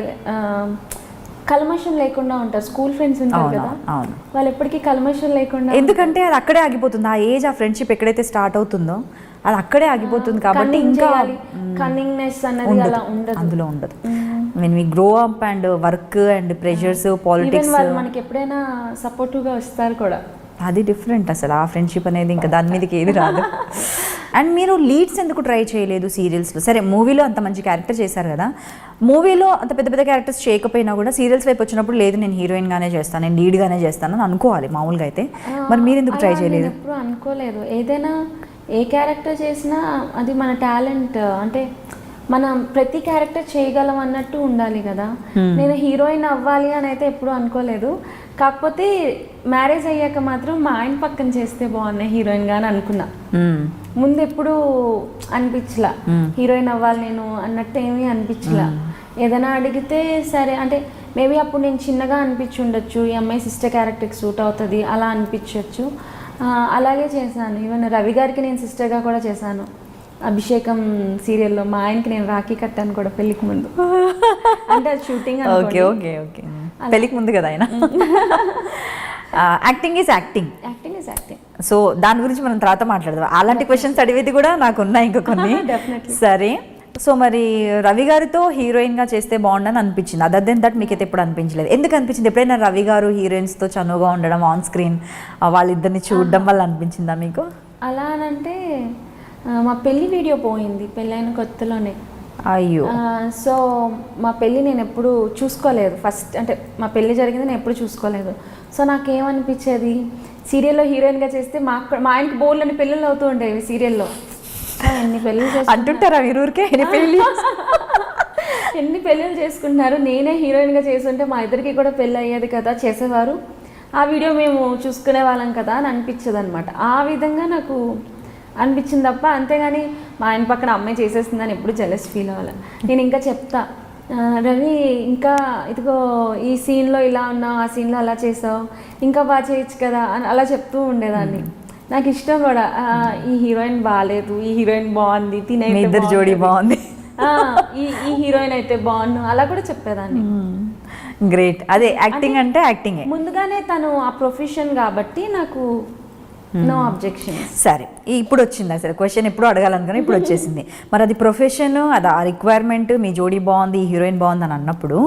కల్మషం లేకుండా ఉంటారు. స్కూల్ ఫ్రెండ్స్ ఉంటారు కదా, వాళ్ళు ఎప్పటికీ కల్మషం లేకుండా, ఎందుకంటే అది అక్కడే ఆగిపోతుంది, ఆ ఏజ్ ఆ ఫ్రెండ్షిప్ ఎక్కడైతే స్టార్ట్ అవుతుందో అది అక్కడే ఆగిపోతుంది, కాబట్టి ఇంకా కన్నింగ్నెస్ అనేది అలా ఉండదు, అందులో ఉండదు. When we grow up and work and pressures politics, వాళ్ళు మనకి ఎప్పుడైనా సపోర్టివ్గా వస్తారు కూడా, అది డిఫరెంట్ అసలు ఆ ఫ్రెండ్షిప్ అనేది, ఇంకా దాని మీదకి ఏది రాదు. అండ్ మీరు లీడ్స్ ఎందుకు ట్రై చేయలేదు సీరియల్స్లో? సరే మూవీలో అంత మంచి క్యారెక్టర్ చేశారు కదా, మూవీలో అంత పెద్ద పెద్ద క్యారెక్టర్స్ చేయకపోయినా కూడా సీరియల్స్ వైపు వచ్చినప్పుడు లేదు నేను హీరోయిన్గానే చేస్తాను, నేను లీడ్గానే చేస్తాను అని అనుకోవాలి మామూలుగా అయితే, మరి మీరు ఎందుకు ట్రై చేయలేదు? ఎప్పుడు అనుకోలేదు, ఏదైనా ఏ క్యారెక్టర్ చేసినా అది మన టాలెంట్, అంటే మనం ప్రతి క్యారెక్టర్ చేయగలం అన్నట్టు ఉండాలి కదా. నేను హీరోయిన్ అవ్వాలి అని అయితే ఎప్పుడు అనుకోలేదు, కాకపోతే మ్యారేజ్ అయ్యాక మాత్రం మా ఆయన పక్కన చేస్తే బాగున్నాయి హీరోయిన్గా అని అనుకున్నా. ముందు ఎప్పుడు అనిపించలా హీరోయిన్ అవ్వాలి నేను అన్నట్టు ఏమీ అనిపించలా. ఏదైనా అడిగితే సరే అంటే మేబీ అప్పుడు నేను చిన్నగా అనిపించి ఉండొచ్చు, ఈ అమ్మాయి సిస్టర్ క్యారెక్టర్కి సూట్ అవుతుంది అలా అనిపించవచ్చు, అలాగే చేశాను. ఈవెన్ రవి గారికి నేను సిస్టర్గా కూడా చేశాను, అభిషేకం సీరియల్లో మా ఆయనకి నేను రాఖీ కట్టాను కూడా పెళ్ళికి ముందు, అంటే అది షూటింగ్. ఓకే ఓకే ఓకే, పెళ్ళికి ముందు కదా ఆయన. Acting is acting, acting is acting. So దాని గురించి మనం తర్వాత మాట్లాడదాం, అలాంటి క్వశ్చన్స్ అడిగేది కూడా నాకు ఉన్నాయి ఇంకా కొన్ని. సరే, సో మరి రవి గారితో హీరోయిన్గా చేస్తే బాగుండని అనిపించింది, అదర్ దెన్ దట్ మీకైతే ఎప్పుడు అనిపించలేదు? ఎందుకు అనిపించింది? ఎప్పుడైనా రవి గారు హీరోయిన్స్తో చనువుగా ఉండడం ఆన్ స్క్రీన్ వాళ్ళిద్దరిని చూడడం వల్ల అనిపించిందా మీకు? అలా అనంటే మా పెళ్లి వీడియో పోయింది పెళ్ళైన కొత్తలోనే. అయ్యో. సో మా పెళ్ళి నేను ఎప్పుడు చూసుకోలేదు, ఫస్ట్ అంటే మా పెళ్ళి జరిగింది నేను ఎప్పుడు చూసుకోలేదు. సో నాకేమనిపించేది, సీరియల్లో హీరోయిన్గా చేస్తే మా ఆయనకి బోర్లని పెళ్ళిళ్ళు అవుతూ ఉండేవి సీరియల్లో. ఎన్ని పెళ్ళిళ్ళు అంటుంటారా మీరు ఊరికే, ఎన్ని పెళ్ళిళ్ళు చేసుకుంటున్నారు, నేనే హీరోయిన్గా చేస్తుంటే మా ఇద్దరికి కూడా పెళ్ళి అయ్యేది కదా, చేసేవారు, ఆ వీడియో మేము చూసుకునే వాళ్ళం కదా అని అనిపించదు అనమాట. ఆ విధంగా నాకు అనిపించింది తప్ప, అంతేగాని మా ఆయన పక్కన అమ్మాయి చేసేస్తుందని ఎప్పుడు జెలస్ ఫీల్ అవ్వాలి. నేను ఇంకా చెప్తా, రవి ఇంకా ఇదిగో ఈ సీన్లో ఇలా ఉన్నావు, ఆ సీన్లో అలా చేసావు, ఇంకా బాగా చేయొచ్చు కదా అని అలా చెప్తూ ఉండేదాన్ని. నాకు ఇష్టం కూడా, ఈ హీరోయిన్ బాగాలేదు, ఈ హీరోయిన్ బాగుంది, తినే ఇద్దరు జోడీ బాగుంది, ఈ హీరోయిన్ అయితే బాగుండు, అలా కూడా చెప్పేదాన్ని. గ్రేట్, అదే యాక్టింగ్ అంటే యాక్టింగ్. ముందుగానే తను ఆ ప్రొఫెషన్ కాబట్టి నాకు నో అబ్జెక్షన్. సరే, ఇప్పుడు వచ్చింది సరే క్వశ్చన్, ఎప్పుడు అడగాలనుకున్నా ఇప్పుడు వచ్చేసింది. మరి అది ప్రొఫెషన్, అది ఆ రిక్వైర్మెంట్, మీ జోడీ బాగుంది, హీరోయిన్ బాగుంది అని అన్నప్పుడు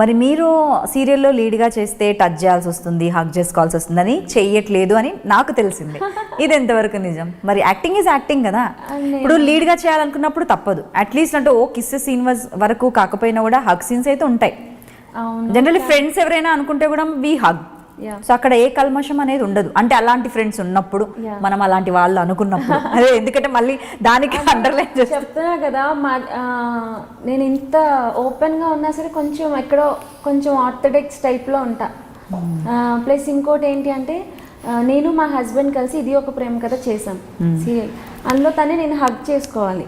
మరి మీరు సీరియల్లో లీడ్గా చేస్తే టచ్ చేయాల్సి వస్తుంది, హగ్ చేసుకోవాల్సి వస్తుందని చెయ్యట్లేదు అని నాకు తెలిసింది. ఇది ఎంతవరకు నిజం? మరి యాక్టింగ్ ఈజ్ యాక్టింగ్ కదా, ఇప్పుడు లీడ్గా చేయాలనుకున్నప్పుడు తప్పదు, అట్లీస్ట్ అంటే ఓ కిస్ సీన్ వరకు కాకపోయినా కూడా హగ్ సీన్స్ అయితే ఉంటాయి. జనరల్లీ ఫ్రెండ్స్ ఎవరైనా అనుకుంటే కూడా వీ హగ్, సో అక్కడ ఏ కల్మషం అనేది ఉండదు. అంటే అలాంటి ఫ్రెండ్స్ ఉన్నప్పుడు, మనం అలాంటి వాళ్ళు అనుకున్నప్పుడు, అదే ఎందుకంటే మళ్ళీ దానికి అండర్లైన్ చెప్తున్నా కదా, నేను ఇంత ఓపెన్గా ఉన్నా సరే కొంచెం ఎక్కడో కొంచెం ఆర్థోడాక్స్ టైప్లో ఉంటా. ప్లస్ ఇంకోటి ఏంటి అంటే, నేను మా హస్బెండ్ కలిసి ఇది ఒక ప్రేమ కథ చేసాం సీరియల్, అందులో తనే నేను హగ్ చేసుకోవాలి,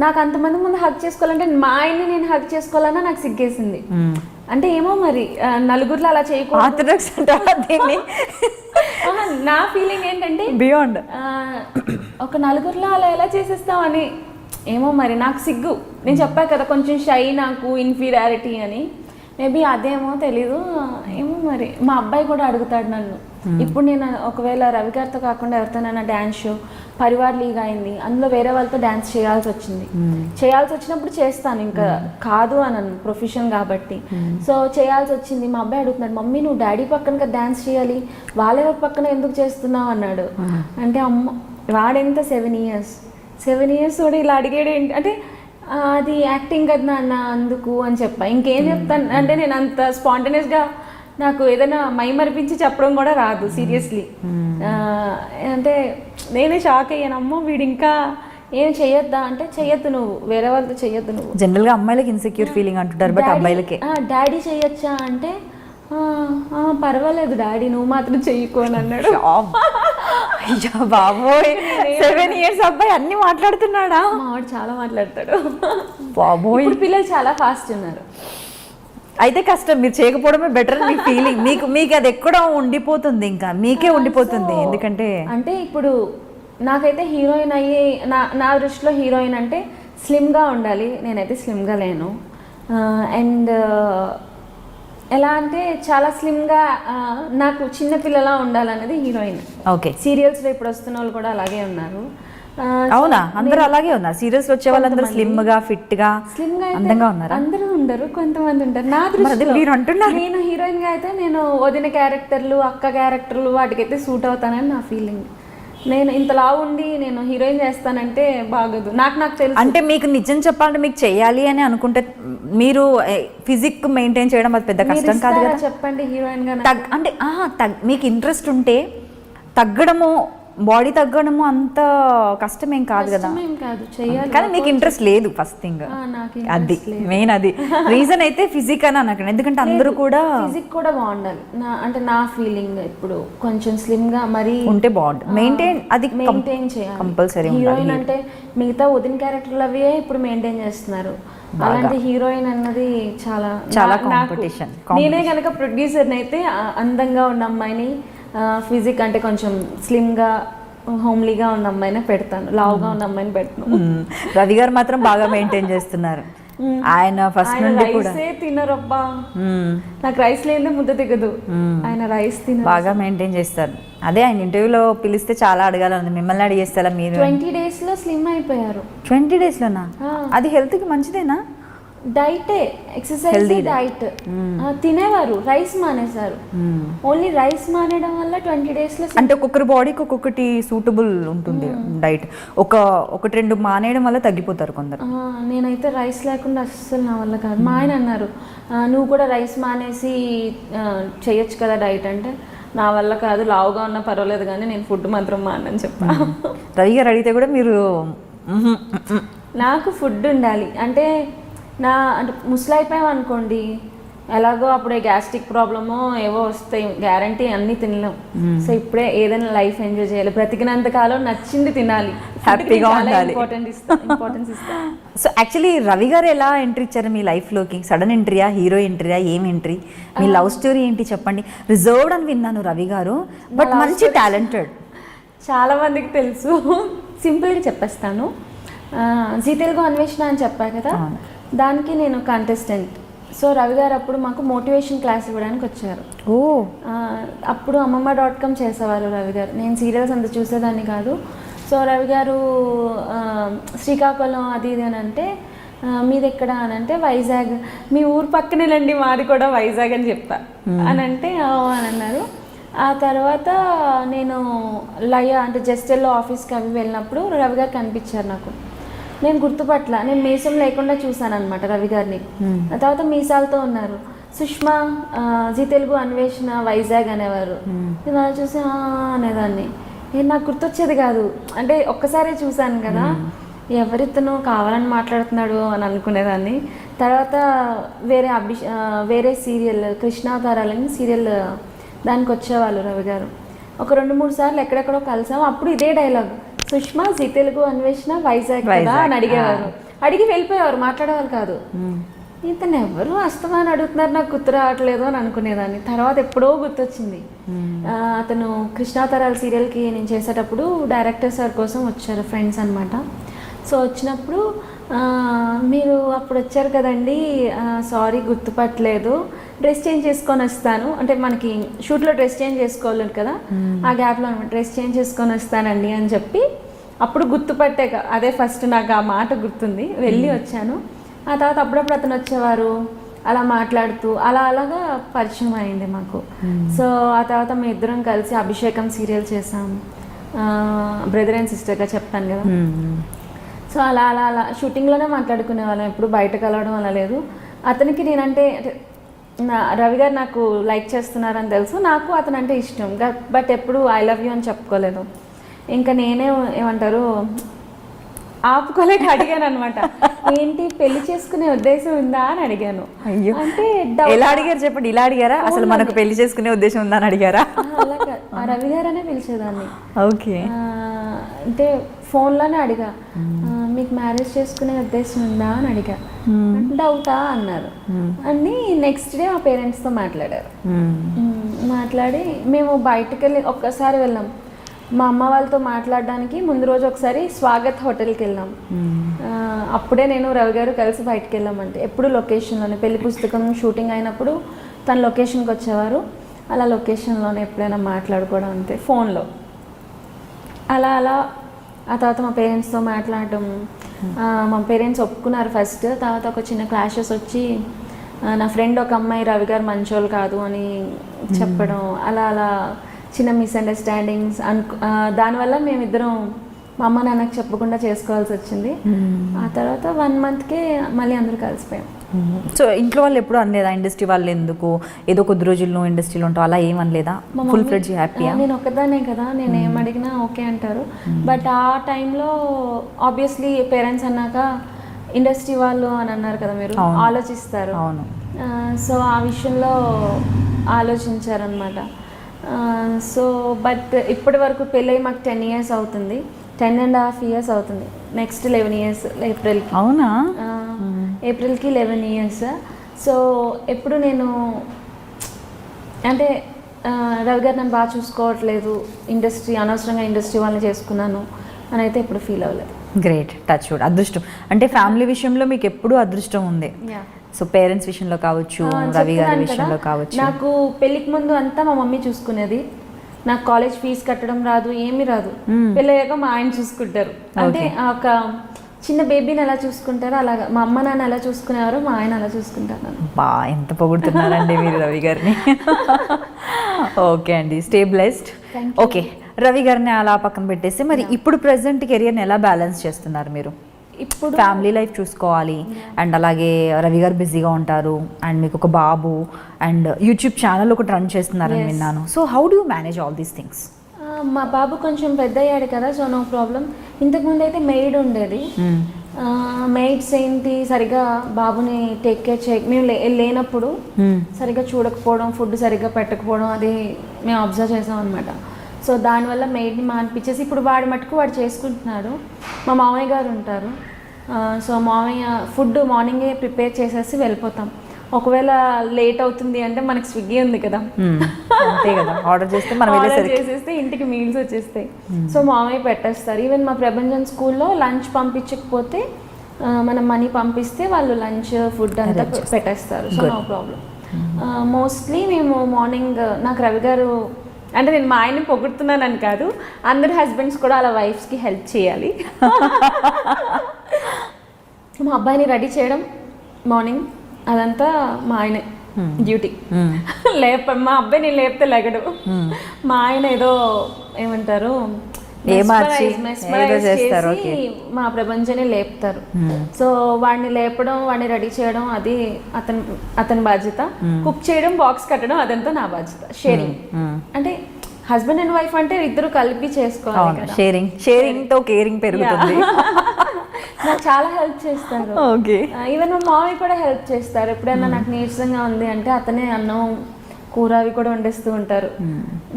నాకు అంతమంది ముందు హగ్ చేసుకోవాలంటే మా ఆయన్ని నేను హగ్ చేసుకోవాలన్నా నాకు సిగ్గేసింది. అంటే ఏమో మరి నలుగురిలో అలా చేయకూడదు. ఆర్థడాక్స్ అంటారా దీన్ని? నా ఫీలింగ్ ఏంటంటే బియాండ్ ఒక నలుగురిలో అలా ఎలా చేసేస్తామని. ఏమో మరి నాకు సిగ్గు. నేను చెప్పా కదా కొంచెం షై, నాకు ఇన్ఫీరియారిటీ అని. మేబీ అదేమో తెలీదు. ఏమో మరి మా అబ్బాయి కూడా అడుగుతాడు నన్ను. ఇప్పుడు నేను ఒకవేళ రవి గారితో కాకుండా ఎవరితోనైనా డ్యాన్స్ షో పరివార్ లీగ్ అయింది, అందులో వేరే వాళ్ళతో డ్యాన్స్ చేయాల్సి వచ్చింది. చేయాల్సి వచ్చినప్పుడు చేస్తాను, ఇంకా కాదు అనను, ప్రొఫెషన్ కాబట్టి. సో చేయాల్సి వచ్చింది. మా అబ్బాయి అడుగుతున్నాడు, మమ్మీ నువ్వు డాడీ పక్కన డ్యాన్స్ చేయాలి, వాళ్ళెవరి పక్కన ఎందుకు చేస్తున్నావు అన్నాడు. అంటే అమ్మ వాడెంత 7 years కూడా ఇలా అడిగాడు ఏంటి అంటే అది యాక్టింగ్ కదా నాన్న అందుకు అని చెప్పా. ఇంకేం చెప్తాను అంటే నేను అంత స్పాంటేనియస్గా నాకు ఏదైనా మైమరిపించి చెప్పడం కూడా రాదు సీరియస్లీ. అంటే నేనే షాక్ అయ్యాను, అమ్మో వీడు ఇంకా ఏం చెయ్యొద్దా అంటే చెయ్యొద్దు నువ్వు, వేరే వాళ్ళతో చెయ్యొద్దు నువ్వు. జనరల్గా అమ్మాయిలకి ఇన్సెక్యూర్ ఫీలింగ్ అంటుంటారు, బట్ అబ్బాయిలకి డాడీ చెయ్యొచ్చా అంటే పర్వాలేదు డాడీ నువ్వు మాత్రం చెయ్యకు అని అన్నాడు. బాబోయ్ 7 years అబ్బాయి అన్ని మాట్లాడుతున్నాడా? మా వాడు చాలా మాట్లాడతాడు బాబోయ్. పిల్లలు చాలా ఫాస్ట్ ఉన్నారు. అయితే కష్టం, మీరు చేయకపోవడమే బెటర్ మీ ఫీలింగ్. మీకు అది ఎక్కడో ఉండిపోతుంది, ఇంకా మీకే ఉండిపోతుంది. ఎందుకంటే అంటే ఇప్పుడు నాకైతే హీరోయిన్ అయ్యి నా దృష్టిలో హీరోయిన్ అంటే స్లిమ్గా ఉండాలి. నేనైతే స్లిమ్గా లేను. అండ్ ఎలా అంటే చాలా స్లిమ్గా నాకు చిన్నపిల్లలా ఉండాలనేది హీరోయిన్. ఓకే, సీరియల్స్లో ఇప్పుడు వస్తున్న వాళ్ళు కూడా అలాగే ఉన్నారు. అవునా? అందరూ అలాగే ఉన్నారు. సీరియల్స్ వచ్చే వాళ్ళందరూ స్లిమ్ గా ఫిట్ గా అందంగా ఉన్నారు. అందరూ ఉండరు, కొంతమంది ఉంటారు. నా దృష్టిలో మీరు అంటున్నారు. నేను హీరోయిన్ గా అయితే నేను వదిన క్యారెక్టర్లు, అక్క క్యారెక్టర్లు వాటికైతే సూట్ అవుతానని నా ఫీలింగ్. నేను ఇంతలా ఉండి నేను హీరోయిన్ చేస్తానంటే బాగోదు. నాకు తెలుసు. అంటే మీకు నిజం చెప్పాలంటే మీకు చేయాలి అని అనుకుంటే మీరు ఫిజిక్ మెయింటైన్ చేయడం అది పెద్ద కష్టం కాదు కదా? చెప్పండి హీరోయిన్ గా అంటే మీకు ఇంట్రెస్ట్ ఉంటే తగ్గడము, బాడీ తగ్గడము అంత కష్టమేం కాదు కదా? కానీ మీకు ఇంట్రెస్ట్ లేదు ఫస్ట్ థింగ్, అది మెయిన్. అది రీజన్ అయితే ఫిజిక్ అని అనకండి, ఎందుకంటే అందరూ కూడా ఫిజిక్ కూడా బాగుండాలి. అంటే నా ఫీలింగ్ ఇప్పుడు కొంచెం స్లిమ్ గా మరి ఉంటే బాగుంటుంది. మెయింటైన్ చేయాలి కంపల్సరీ. హీరోయిన్ అంటే మిగతా వదిన క్యారెక్టర్లు అవే ఇప్పుడు మెయింటైన్ చేస్తున్నారు. అలాంటి హీరోయిన్ అన్నది చాలా కాంపిటీషన్. నేనే కనుక ప్రొడ్యూసర్ని అయితే అందంగా ఉన్న అమ్మాయిని, ఫిజిక్ అంటే కొంచెం స్లిమ్గా హోమ్లీగా ఉన్న అమ్మాయినే పెడతాను, లావుగా ఉన్న అమ్మాయిని పెడతాను. రవి గారు మాత్రం బాగా మెయింటైన్ చేస్తున్నారు. ఆయన ఫస్ట్ నుండి కూడా తినరబ్బా, నాకు రైస్ లేదే ముద్ద దిగదు. ఆయన రైస్ బాగా మెయింటైన్ చేస్తారు. అదే ఆయన ఇంటర్వ్యూలో పిలిస్తే చాలా అడగాలని, మిమ్మల్ని అడిగేస్తారా మీరు? 20 days లో స్లిమ్ అయిపోయారు. 20 days లోనా? అది హెల్త్ కి మంచిదేనా? డైటే, ఎక్సర్సైజ్, డైట్. తినేవారు, రైస్ మానేశారు. ఓన్లీ రైస్ మానేయడం వల్ల 20 days లో. అంటే ఒక్కొక్కరి బాడీకి ఒక్కొక్కటి సూటబుల్ ఉంటుంది డైట్. ఒకటి రెండు మానేయడం వల్ల తగ్గిపోతారు కొందరు. నేనైతే రైస్ లేకుండా అస్సలు నా వల్ల కాదు. మా ఆయన అన్నారు నువ్వు కూడా రైస్ మానేసి చేయొచ్చు కదా డైట్ అంటే, నా వల్ల కాదు, లావుగా ఉన్నా పర్వాలేదు కానీ నేను ఫుడ్ మాత్రం మానని చెప్పా. రవి గారు అడిగితే కూడా మీరు నాకు ఫుడ్ ఉండాలి అంటే అంటే ముసలైపోయాం అనుకోండి, ఎలాగో అప్పుడే గ్యాస్ట్రిక్ ప్రాబ్లమో ఏవో వస్తాయి, గ్యారంటీ అన్నీ తినలేం. సో ఇప్పుడే ఏదైనా లైఫ్ ఎంజాయ్ చేయాలి, బ్రతికినంత కాలం నచ్చింది తినాలి, హ్యాపీగా ఉండాలి. ఇంపార్టెన్స్ ఇస్తా. సో యాక్చువల్లీ రవి గారు ఎలా ఎంట్రీ ఇచ్చారు మీ లైఫ్లోకి? సడన్ ఎంట్రీయా, హీరో ఎంట్రీయా, ఏం ఎంట్రీ? మీ లవ్ స్టోరీ ఏంటి చెప్పండి. రిజర్వ్డ్ అని విన్నాను రవి గారు, బట్ మంచి టాలెంటెడ్. చాలా మందికి తెలుసు, సింపుల్గా చెప్పేస్తాను. జీ తెలుగు అన్వేషణ అని చెప్పా కదా, దానికి నేను కంటెస్టెంట్. సో రవి గారు అప్పుడు మాకు మోటివేషన్ క్లాస్ ఇవ్వడానికి వచ్చారు. అప్పుడు అమ్మమ్మ.com చేసేవారు రవి గారు. నేను సీరియల్స్ అంత చూసేదాన్ని కాదు. సో రవి గారు శ్రీకాకుళం అది ఇది అని అంటే, మీది ఎక్కడ అని అంటే వైజాగ్. మీ ఊరు పక్కనేనండి మాది కూడా వైజాగ్ అని చెప్పా. అని అంటే అని అన్నారు. ఆ తర్వాత నేను లయ అంటే జస్టెల్లో ఆఫీస్కి అవి వెళ్ళినప్పుడు రవి గారు కనిపించారు నాకు. నేను గుర్తుపట్ల, నేను మీసం లేకుండా చూసాను అనమాట రవి గారిని. ఆ తర్వాత మీసాలతో ఉన్నారు. సుష్మా జీ తెలుగు అన్వేషణ వైజాగ్ అనేవారు. నేను అలా చూసి అనేదాన్ని. నాకు గుర్తొచ్చేది కాదు, అంటే ఒక్కసారే చూశాను కదా, ఎవరితను కావాలని మాట్లాడుతున్నాడు అని అనుకునేదాన్ని. తర్వాత వేరే సీరియల్ కృష్ణావతారాలని సీరియల్ దానికి వచ్చేవాళ్ళు రవి గారు. ఒక 2-3 సార్లు ఎక్కడెక్కడో కలిసాము. అప్పుడు ఇదే డైలాగ్, సుష్మా జీ తెలుగు అన్వేషణ వైజాగ్ కదా అని అడిగేవారు. అడిగి వెళ్ళిపోయేవారు, మాట్లాడేవారు కాదు. ఇతను ఎవరు వస్తామని అడుగుతున్నారు, నాకు గుర్తు రావట్లేదు అని అనుకునేదాన్ని. తర్వాత ఎప్పుడో గుర్తొచ్చింది. అతను కృష్ణాతరాల సీరియల్కి నేను చేసేటప్పుడు డైరెక్టర్ సార్ కోసం వచ్చారు, ఫ్రెండ్స్ అనమాట. సో వచ్చినప్పుడు మీరు అప్పుడు వచ్చారు కదండి, సారీ గుర్తుపట్టలేదు, డ్రెస్ చేంజ్ చేసుకొని వస్తాను అంటే మనకి షూట్లో డ్రెస్ చేంజ్ చేసుకోవాలి కదా, ఆ గ్యాప్లో అనమాట డ్రెస్ చేంజ్ చేసుకొని వస్తానండి అని చెప్పి అప్పుడు గుర్తుపట్టాక అదే ఫస్ట్ నాకు ఆ మాట గుర్తుంది. వెళ్ళి వచ్చాను. ఆ తర్వాత అప్పుడప్పుడు అతను వచ్చేవారు, అలా మాట్లాడుతూ అలాగా పరిచయం అయింది మాకు. సో ఆ తర్వాత మేము ఇద్దరం కలిసి అభిషేకం సీరియల్ చేసాం, బ్రదర్ అండ్ సిస్టర్గా చెప్తాను కదా. సో అలా అలా అలా షూటింగ్లోనే మాట్లాడుకునే వాళ్ళం, ఎప్పుడు బయట కలవడం అలా లేదు. అతనికి నేనంటే రవి గారు నాకు లైక్ చేస్తున్నారని తెలుసు, నాకు అతనంటే ఇష్టం, బట్ ఎప్పుడు ఐ లవ్ యూ అని చెప్పుకోలేదు. ఇంకా నేనే ఏమంటారు ఆపుకోలేక అడిగాను అనమాట, ఏంటి పెళ్లి చేసుకునే ఉద్దేశం ఉందా అని అడిగాను. అయ్యో, అంటే ఎలా అడిగారు చెప్పండి? ఇలా అడిగారా? అసలు మనకు పెళ్లి చేసుకునే ఉద్దేశం ఉందా అని అడిగారా? అలాగా రవి గారు అనే పిలిచేదాన్ని. ఓకే. అంటే ఫోన్లోనే అడిగా, మీకు మ్యారేజ్ చేసుకునే ఉద్దేశం ఉందా అని అడిగా. డౌటా అన్నారు. అని నెక్స్ట్ డే మా పేరెంట్స్తో మాట్లాడారు. మాట్లాడి మేము బయటకు వెళ్ళి ఒక్కసారి వెళ్ళాం, మా అమ్మ వాళ్ళతో మాట్లాడడానికి. ముందు రోజు ఒకసారి స్వాగత్ హోటల్కి వెళ్ళాం. అప్పుడే నేను రవి గారు కలిసి బయటకు వెళ్ళామంటే ఎప్పుడు లొకేషన్లోనే, పెళ్లి పుస్తకం షూటింగ్ అయినప్పుడు తన లొకేషన్కి వచ్చేవారు, అలా లొకేషన్లోనే ఎప్పుడైనా మాట్లాడుకోవడం అంతే, ఫోన్లో. అలా అలా ఆ తర్వాత మా పేరెంట్స్తో మాట్లాడటం, మా పేరెంట్స్ ఒప్పుకున్నారు ఫస్ట్. తర్వాత ఒక చిన్న క్లాషెస్ వచ్చి నా ఫ్రెండ్ ఒక అమ్మాయి రవి గారు మంచోళ్ళు కాదు అని చెప్పడం, అలా అలా చిన్న మిస్అండర్స్టాండింగ్స్ దానివల్ల మేమిద్దరం మా అమ్మ నాన్నకు చెప్పకుండా చేసుకోవాల్సి వచ్చింది. ఆ తర్వాత 1 monthకే మళ్ళీ అందరూ కలిసిపోయాం. సో ఇంట్లో వాళ్ళు ఎప్పుడు అనలేదా ఇండస్ట్రీ వాళ్ళు ఎందుకు, ఏదో కొద్ది రోజులు నువ్వు ఇండస్ట్రీలో ఉంటావు అలా ఏమనలేదా? ఫుల్ ఫ్లెడ్జ్ హ్యాపీయా? నేను ఒక్కదాన్నే కదా, నేను ఏం అడిగినా ఓకే అంటారు. బట్ ఆ టైంలో ఆబ్వియస్లీ పేరెంట్స్ అన్నాక ఇండస్ట్రీ వాళ్ళు అని అన్నారు కదా, మీరు ఆలోచిస్తారు. అవును. సో ఆ విషయంలో ఆలోచించారనమాట. సో బట్ ఇప్పటి వరకు పెళ్ళి మాకు 10 years అవుతుంది, 10.5 years అవుతుంది. Next 11 years ఏప్రిల్కి. అవునా? ఏప్రిల్కి 11 years. సో ఎప్పుడు నేను అంటే రవి గారు నన్ను బాగా చూసుకోవట్లేదు, అనవసరంగా ఇండస్ట్రీ వాళ్ళని చేసుకున్నాను అని అయితే ఎప్పుడు ఫీల్ అవ్వలేదు. Great, touch wood. అదృష్టం అంటే ఫ్యామిలీ విషయంలో మీకు ఎప్పుడూ అదృష్టం ఉంది. సో పేరెంట్స్ విషయంలో కావచ్చు, రవి గారి విషయంలో కావచ్చు. నాకు పెళ్ళికి ముందు అంతా మా మమ్మీ చూసుకునేది, నాకు కాలేజ్ ఫీజు కట్టడం రాదు, ఏమీ రాదు. పెళ్ళయ్యాక మా ఆయన చూసుకుంటారు. అంటే ఒక చిన్న బేబీని ఎలా చూసుకుంటారో అలాగా మా అమ్మ నాన్న ఎలా చూసుకునేవారో మా ఆయన అలా చూసుకుంటారు. బా, ఎంత పొగుడుతున్నారండి మీరు రవి గారిని. ఓకే అండి, స్టే బ్లెస్డ్. ఓకే, రవి గారిని అలా పక్కన పెట్టేసి మరి ఇప్పుడు ప్రెసెంట్ కెరియర్ని ఎలా బ్యాలెన్స్ చేస్తున్నారు మీరు? ఇప్పుడు ఫ్యామిలీ లైఫ్ చూసుకోవాలి అండ్ అలాగే రవి గారు బిజీగా ఉంటారు అండ్ మీకు ఒక బాబు అండ్ యూట్యూబ్ ఛానల్ ఒకటి రన్ చేస్తున్నారని విన్నాను. So how do you manage all these things? మా బాబు కొంచెం పెద్ద అయ్యాడు కదా, సో నో ప్రాబ్లం. ఇంతకుముందు అయితే మెయిడ్ ఉండేది. మెయిడ్స్ ఏంటి సరిగా బాబుని టేక్ కేర్ మేము లేనప్పుడు సరిగ్గా చూడకపోవడం, ఫుడ్ సరిగ్గా పెట్టకపోవడం, అది మేము అబ్జర్వ్ చేసాం అనమాట. సో దానివల్ల మెయిడ్ని మానిపించేసి ఇప్పుడు వాడు మటుకు వాడు చేసుకుంటున్నాడు. మా మామయ్య గారు ఉంటారు. సో మామయ్య ఫుడ్ మార్నింగే ప్రిపేర్ చేసేసి వెళ్ళిపోతాం. ఒకవేళ లేట్ అవుతుంది అంటే మనకి స్విగ్గీ ఉంది కదా, అంతే కదా, ఆర్డర్ చేసేస్తే ఇంటికి మీల్స్ వచ్చేస్తాయి. సో మామయ్య పెట్టేస్తారు. ఈవెన్ మా ప్రభంజన్ స్కూల్లో లంచ్ పంపించకపోతే మనం మనీ పంపిస్తే వాళ్ళు లంచ్ ఫుడ్ అంతా పెట్టేస్తారు. So no problem. మోస్ట్లీ మేము మార్నింగ్, నాకు రవి గారు అంటే నేను మా ఆయన్ని పొగుడుతున్నానని కాదు, అందరు హస్బెండ్స్ కూడా అలా వైఫ్స్కి హెల్ప్ చేయాలి. మా అబ్బాయిని రెడీ చేయడం మార్నింగ్ అదంతా మా ఆయనే డ్యూటీ. మా అబ్బాయి నేను లేపితే లెగడు, మా ఆయన ఏదో ఏమంటారు మా ప్రపంచాన్ని లేపుతారు. సో వాడిని లేపడం, వాడిని రెడీ చేయడం అది అతని బాధ్యత. కుక్ చేయడం, బాక్స్ కట్టడం అదంతా నా బాధ్యత. షేరింగ్ అంటే హస్బెండ్ అండ్ వైఫ్ అంటే ఇద్దరు కలిపి చేసుకోవాలి. షేరింగ్ తో కేరింగ్ పెరుగుతుంది. నాకు చాలా హెల్ప్ చేస్తారు. ఈవెన్ మా మామయ్య కూడా హెల్ప్ చేస్తారు. ఎప్పుడైనా నాకు నీరసంగా ఉంది అంటే అతనే అన్నం కూర అవి కూడా వండిస్తూ ఉంటారు.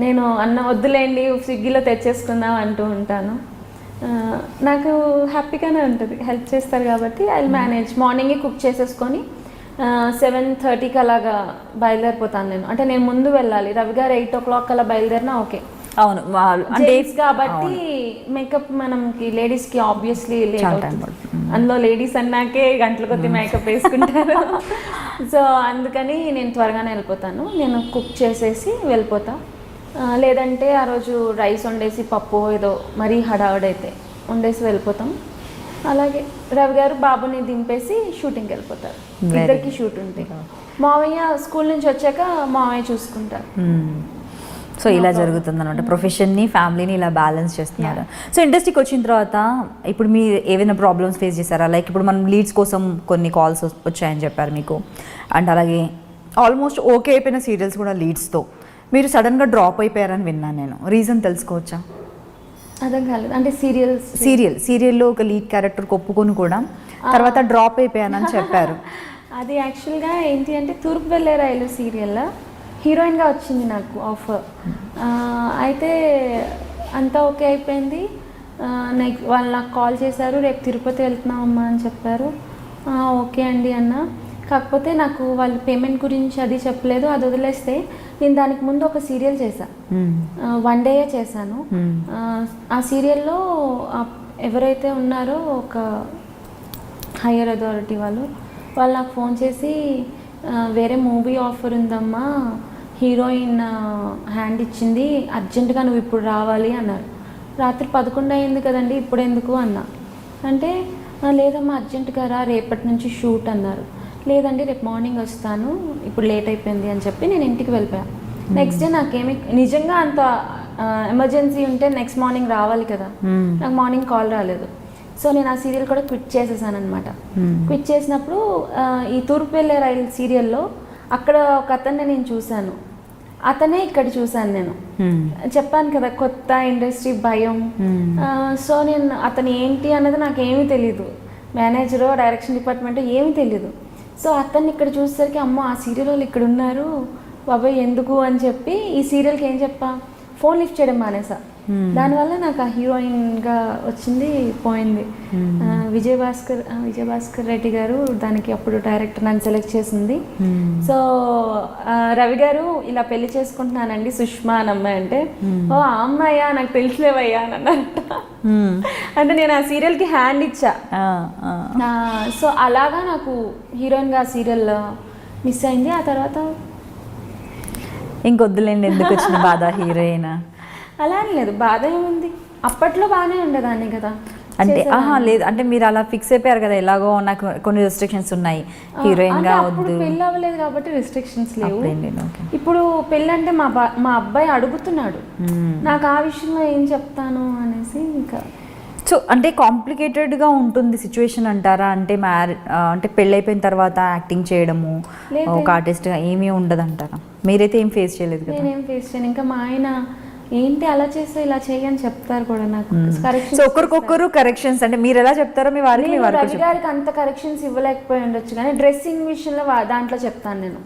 నేను అన్నం వద్దులేండి స్విగ్గీలో తెచ్చేసుకుందాం అంటూ ఉంటాను. నాకు హ్యాపీగానే ఉంటుంది, హెల్ప్ చేస్తారు కాబట్టి ఐ మేనేజ్. మార్నింగే కుక్ చేసేసుకొని 7:30కి అలాగా బయలుదేరిపోతాను నేను. అంటే నేను ముందు వెళ్ళాలి. రవి గారు 8 o'clock అలా బయలుదేరినా ఓకే. అవును వాళ్ళు అంటే జెంట్స్ కాబట్టి మేకప్ మనకి లేడీస్కి ఆబ్వియస్లీ లేట్ అవుతుంది. అందులో లేడీస్ అన్నాకే గంటల కొద్ది మేకప్ వేసుకుంటారు. సో అందుకని నేను త్వరగానే వెళ్ళిపోతాను. నేను కుక్ చేసేసి వెళ్ళిపోతా. లేదంటే ఆ రోజు రైస్ వండేసి పప్పు ఏదో మరీ హడావుడైతే వండేసి వెళ్ళిపోతాం. అలాగే రవి గారు బాబుని దింపేసి షూటింగ్కి వెళ్ళిపోతారు. ఇద్దరికి షూట్ ఉంటాయి. మావయ్య స్కూల్ నుంచి వచ్చాక మావయ్య చూసుకుంటారు. సో ఇలా జరుగుతుంది అనమాట. ప్రొఫెషన్ని ఫ్యామిలీని ఇలా బ్యాలెన్స్ చేస్తున్నారు. సో ఇండస్ట్రీకి వచ్చిన తర్వాత ఇప్పుడు మీరు ఏవైనా ప్రాబ్లమ్స్ ఫేస్ చేశారా? లైక్ ఇప్పుడు మనం లీడ్స్ కోసం కొన్ని కాల్స్ వచ్చాయని చెప్పారు మీకు, అండ్ అలాగే ఆల్మోస్ట్ ఓకే అయిపోయిన సీరియల్స్ కూడా లీడ్స్తో మీరు సడన్గా డ్రాప్ అయిపోయారని విన్నాను నేను. రీజన్ తెలుసుకోవచ్చా? అర్థం కాలేదు. అంటే సీరియల్లో ఒక లీడ్ క్యారెక్టర్ ఒప్పుకొని కూడా తర్వాత డ్రాప్ అయిపోయానని చెప్పారు. అది యాక్చువల్గా ఏంటి అంటే తూర్పు వెళ్ళే రైలు సీరియల్లో హీరోయిన్గా వచ్చింది నాకు ఆఫర్. అయితే అంతా ఓకే అయిపోయింది. వాళ్ళు నాకు కాల్ చేశారు, రేపు తిరుపతి వెళ్తున్నామమ్మా అని చెప్పారు. ఓకే అండి అన్న. కాకపోతే నాకు వాళ్ళు పేమెంట్ గురించి అది చెప్పలేదు. అది వదిలేస్తే నేను దానికి ముందు ఒక సీరియల్ చేశాను. 1 day చేశాను. ఆ సీరియల్లో ఎవరైతే ఉన్నారో ఒక హయ్యర్ అథారిటీ వాళ్ళు నాకు ఫోన్ చేసి వేరే మూవీ ఆఫర్ ఉందమ్మా, హీరోయిన్ హ్యాండ్ ఇచ్చింది, అర్జెంటుగా నువ్వు ఇప్పుడు రావాలి అన్నారు. రాత్రి 11 అయింది కదండి, ఇప్పుడు ఎందుకు అన్నా. అంటే లేదమ్మా అర్జెంటుగా రా, రేపటి నుంచి షూట్ అన్నారు. లేదండి రేపు మార్నింగ్ వస్తాను, ఇప్పుడు లేట్ అయిపోయింది అని చెప్పి నేను ఇంటికి వెళ్ళిపోయాను. నెక్స్ట్ డే నాకేమి నిజంగా అంత ఎమర్జెన్సీ ఉంటే నెక్స్ట్ మార్నింగ్ రావాలి కదా, నాకు మార్నింగ్ కాల్ రాలేదు. సో నేను ఆ సీరియల్ కూడా క్విట్ చేసేసాను అనమాట. క్విట్ చేసినప్పుడు ఈ తూర్పు వెళ్ళే రైలు సీరియల్లో అక్కడ ఒక అతన్ని నేను చూశాను. అతనే ఇక్కడ చూశాను నేను. చెప్పాను కదా కొత్త ఇండస్ట్రీ భయం. సో నేను అతను ఏంటి అన్నది నాకు ఏమీ తెలీదు. మేనేజరో డైరెక్షన్ డిపార్ట్మెంట్ ఏమీ తెలీదు. సో అతన్ని ఇక్కడ చూసేసరికి అమ్మో ఆ సీరియల్ వాళ్ళు ఇక్కడ ఉన్నారు బాబాయ్ ఎందుకు అని చెప్పి ఈ సీరియల్కి ఏం చెప్పా, ఫోన్ లిఫ్ట్ చేయడం మానేసా. దానివల్ల నాకు ఆ హీరోయిన్గా వచ్చింది పోయింది. విజయభాస్కర్ రెడ్డి గారు దానికి అప్పుడు డైరెక్టర్ నన్ను సెలెక్ట్ చేసింది. సో రవి గారు ఇలా పెళ్లి చేసుకుంటున్నానండి సుష్మా అని అమ్మాయి అంటే, ఓ ఆ అమ్మాయ్యా నాకు తెలిసిలేవయ్యా అని అన్నట్ట. అంటే నేను ఆ సీరియల్కి హ్యాండ్ ఇచ్చా. సో అలాగా నాకు హీరోయిన్గా సీరియల్ మిస్ అయింది. ఆ తర్వాత ఇంకొద్దులేండి ఎందుకు వచ్చిన బాధ హీరోయిన్ అలా అని లేదు, బాధ ఏముంది, అప్పట్లో బాగానే ఉండేదాన్ని కదా. అంటే లేదు అంటే మీరు అలా ఫిక్స్ అయిపోయారు కదా, ఎలాగో నాకు కొన్ని రెస్ట్రిక్షన్స్ ఉన్నాయి హీరోయిన్ గా వద్దు. పెళ్ళి అవ్వలేదు కాబట్టి రెస్ట్రిక్షన్స్ లేవు. ఇప్పుడు పెళ్ళి అంటే మా అబ్బాయి అడుగుతున్నాడు, నాకు ఆ విషయంలో ఏం చెప్తాను అనేసి ఇంకా. సో అంటే కాంప్లికేటెడ్గా ఉంటుంది సిచ్యువేషన్ అంటారా? అంటే అంటే పెళ్ళైపోయిన తర్వాత యాక్టింగ్ చేయడము ఒక ఆర్టిస్ట్గా ఏమీ ఉండదు అంటారా? మీరైతే ఏం ఫేస్ చేయలేదు కదా? నేనేం ఫేస్ చేయను. ఇంకా మా ఆయన ఏంటి అలా చేస్తే ఇలా చేయని చెప్తారు కూడా నాకు. సో ఒకరికొకరు కరెక్షన్స్ అంటే మీరు ఎలా చెప్తారో మీ వారికి రవి గారికి అంత కరెక్షన్స్ ఇవ్వలేకపోయి ఉండొచ్చు, కానీ డ్రెస్సింగ్ విషయంలో దాంట్లో చెప్తాను నేను.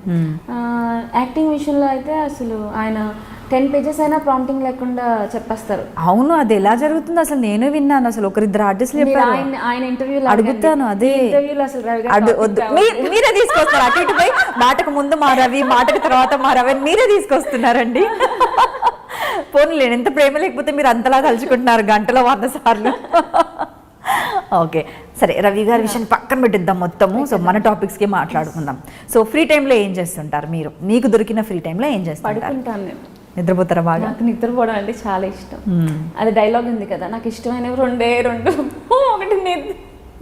యాక్టింగ్ విషయంలో అయితే అసలు ఆయన 10 pages అయినా ప్రాంప్టింగ్ లేకుండా చెప్పేస్తారు. అవును, అది ఎలా జరుగుతుంది అసలు నేను విన్నాను. అసలు ఒకరిద్దరు ఆర్టిస్టులు చెప్పారు, ఆయన ఇంటర్వ్యూలో అడుగుతాను. అదే ఇంటర్వ్యూలో అసలు రవి గారు మీరే తీసుకొస్తారు. అటు ఇటు పోయి మాటకు ముందు మా రవి, మాటకు తర్వాత మా రవి మీరే తీసుకొస్తున్నారండి. పోనీలేండి, ఎంత ప్రేమ లేకపోతే మీరు అంతలా తలుచుకుంటున్నారు గంటలో 100 సార్లు. ఓకే సరే, రవి గారి విషయాన్ని పక్కన పెట్టిద్దాం మొత్తము. సో మన టాపిక్స్కి మాట్లాడుకుందాం. సో ఫ్రీ టైంలో ఏం చేస్తుంటారు మీరు? మీకు దొరికిన ఫ్రీ టైంలో ఏం చేస్తుంటారు? పడుకుంటాను నేను. నిద్రపోతారా బాగా? నాకు నిద్రపోవడం అంటే చాలా ఇష్టం. అది డైలాగ్ ఉంది కదా, నాకు ఇష్టమైనవి రెండు.